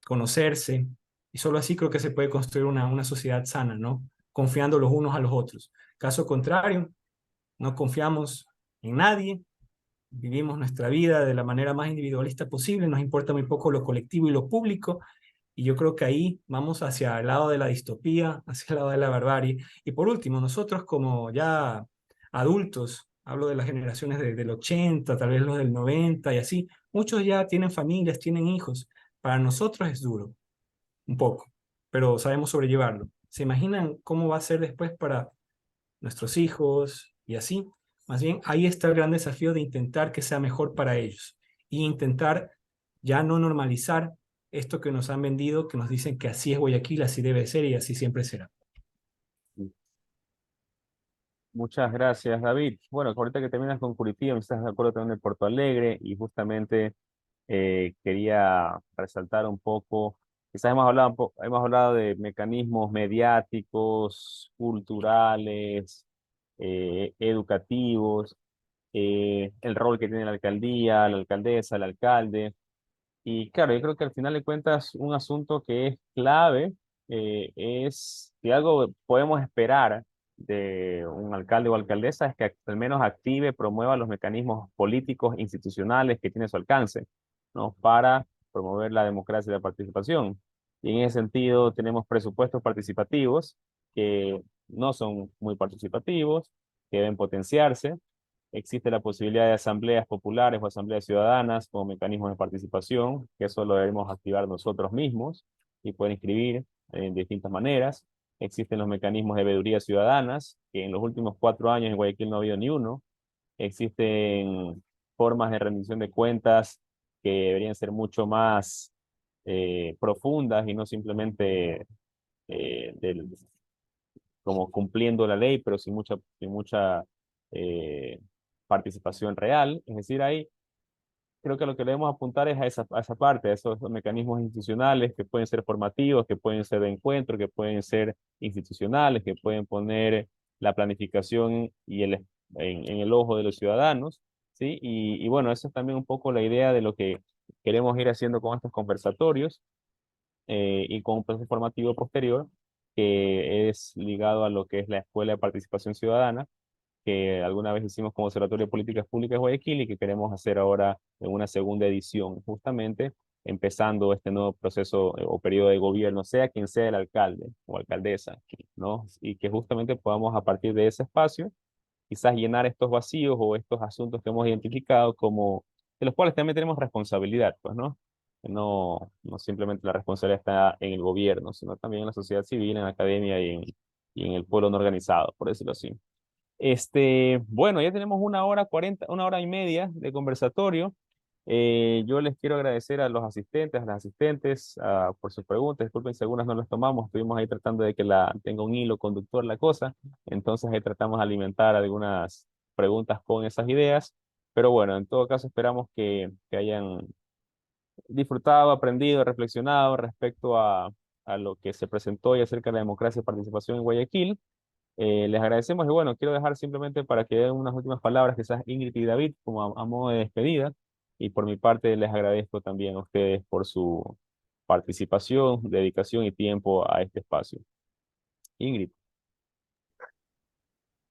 conocerse, y solo así creo que se puede construir una sociedad sana, ¿no? Confiando los unos a los otros. Caso contrario, no confiamos en nadie, vivimos nuestra vida de la manera más individualista posible, nos importa muy poco lo colectivo y lo público, y yo creo que ahí vamos hacia el lado de la distopía, hacia el lado de la barbarie. Y por último, nosotros como ya adultos, hablo de las generaciones del 80, tal vez los del 90 y así, muchos ya tienen familias, tienen hijos. Para nosotros es duro, un poco, pero sabemos sobrellevarlo. ¿Se imaginan cómo va a ser después para nuestros hijos y así? Más bien, ahí está el gran desafío de intentar que sea mejor para ellos y intentar ya no normalizar esto que nos han vendido, que nos dicen que así es Guayaquil, así debe ser y así siempre será. Muchas gracias, David. Bueno, ahorita que terminas con Curitiba, me estás de acuerdo también de Porto Alegre y justamente quería resaltar un poco, quizás hemos hablado de mecanismos mediáticos, culturales, educativos, el rol que tiene la alcaldía, la alcaldesa, el alcalde. Y claro, yo creo que al final de cuentas un asunto que es clave es si algo podemos esperar de un alcalde o alcaldesa es que al menos active, promueva los mecanismos políticos institucionales que tiene a su alcance, ¿no? Para promover la democracia y la participación. Y en ese sentido tenemos presupuestos participativos que no son muy participativos, que deben potenciarse. Existe la posibilidad de asambleas populares o asambleas ciudadanas como mecanismos de participación, que eso lo debemos activar nosotros mismos y pueden inscribir en distintas maneras. Existen los mecanismos de veedurías ciudadanas, que en los últimos 4 años en Guayaquil no ha habido ni uno. Existen formas de rendición de cuentas que deberían ser mucho más profundas y no simplemente del, como cumpliendo la ley, pero sin mucha eh, participación real. Es decir, ahí creo que lo que debemos apuntar es a esa parte, a esos mecanismos institucionales que pueden ser formativos, que pueden ser de encuentro, que pueden ser institucionales, que pueden poner la planificación en el ojo de los ciudadanos, ¿sí? Y bueno, esa es también un poco la idea de lo que queremos ir haciendo con estos conversatorios y con un proceso formativo posterior que es ligado a lo que es la Escuela de Participación Ciudadana, que alguna vez hicimos como Observatorio de Políticas Públicas de Guayaquil y que queremos hacer ahora en una segunda edición, justamente empezando este nuevo proceso o periodo de gobierno, sea quien sea el alcalde o alcaldesa, ¿no? Y que justamente podamos a partir de ese espacio quizás llenar estos vacíos o estos asuntos que hemos identificado como de los cuales también tenemos responsabilidad, pues, ¿no? No simplemente la responsabilidad está en el gobierno, sino también en la sociedad civil, en la academia y en el pueblo no organizado, por decirlo así. Bueno, ya tenemos 1 hora 40, 1 hora y media de conversatorio. Yo les quiero agradecer a los asistentes, a las asistentes, por sus preguntas. Disculpen si algunas no las tomamos. Estuvimos ahí tratando de que tenga un hilo conductor la cosa. Entonces ahí tratamos de alimentar algunas preguntas con esas ideas. Pero bueno, en todo caso esperamos que hayan disfrutado, aprendido, reflexionado respecto a lo que se presentó y acerca de la democracia y participación en Guayaquil. Les agradecemos y bueno, quiero dejar simplemente para que den unas últimas palabras, quizás Ingrid y David, como a modo de despedida. Y por mi parte les agradezco también a ustedes por su participación, dedicación y tiempo a este espacio. Ingrid.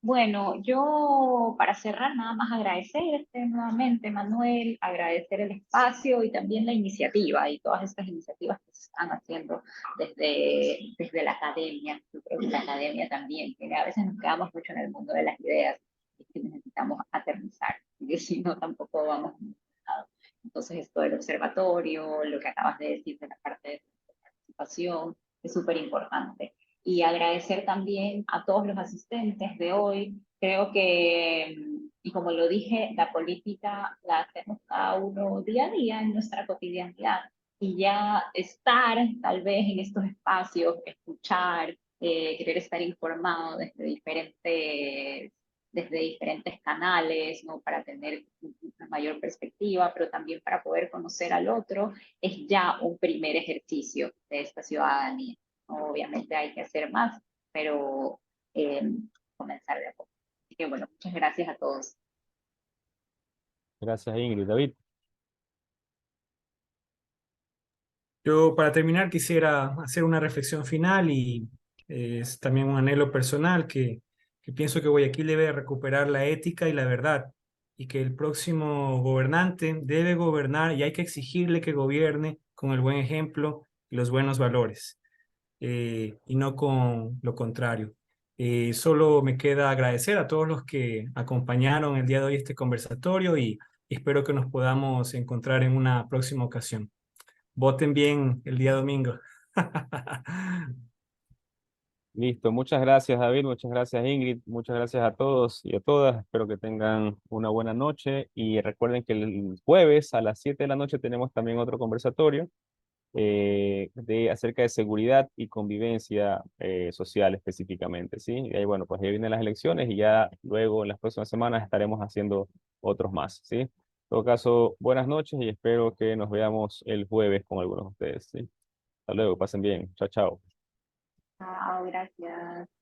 Bueno, yo para cerrar nada más agradecerte nuevamente, Manuel, agradecer el espacio y también la iniciativa y todas estas iniciativas que se están haciendo desde la academia. Yo creo que la academia también, que a veces nos quedamos mucho en el mundo de las ideas y que necesitamos aterrizar, porque si no tampoco vamos a ningún lado. Entonces esto del observatorio, lo que acabas de decir de la parte de participación, es súper importante y agradecer también a todos los asistentes de hoy. Creo que, y como lo dije, la política la hacemos cada uno día a día en nuestra cotidianidad y ya estar tal vez en estos espacios, escuchar, querer estar informado desde diferentes canales, ¿no? Para tener una mayor perspectiva, pero también para poder conocer al otro, es ya un primer ejercicio de esta ciudadanía. Obviamente hay que hacer más, pero eh, comenzar de a poco. Así que bueno, muchas gracias a todos. Gracias, Ingrid. David. Yo para terminar quisiera hacer una reflexión final y es también un anhelo personal que pienso que Guayaquil debe recuperar la ética y la verdad y que el próximo gobernante debe gobernar y hay que exigirle que gobierne con el buen ejemplo y los buenos valores y no con lo contrario. Solo me queda agradecer a todos los que acompañaron el día de hoy este conversatorio y espero que nos podamos encontrar en una próxima ocasión. Voten bien el día domingo. Listo. Muchas gracias, David. Muchas gracias, Ingrid. Muchas gracias a todos y a todas. Espero que tengan una buena noche y recuerden que el jueves a las 7 de la noche tenemos también otro conversatorio acerca de seguridad y convivencia social específicamente, ¿sí? Y ahí, bueno, pues ya vienen las elecciones y ya luego en las próximas semanas estaremos haciendo otros más, ¿sí? En todo caso, buenas noches y espero que nos veamos el jueves con algunos de ustedes, ¿sí? Hasta luego, pasen bien. Chao, chao. Chao, gracias.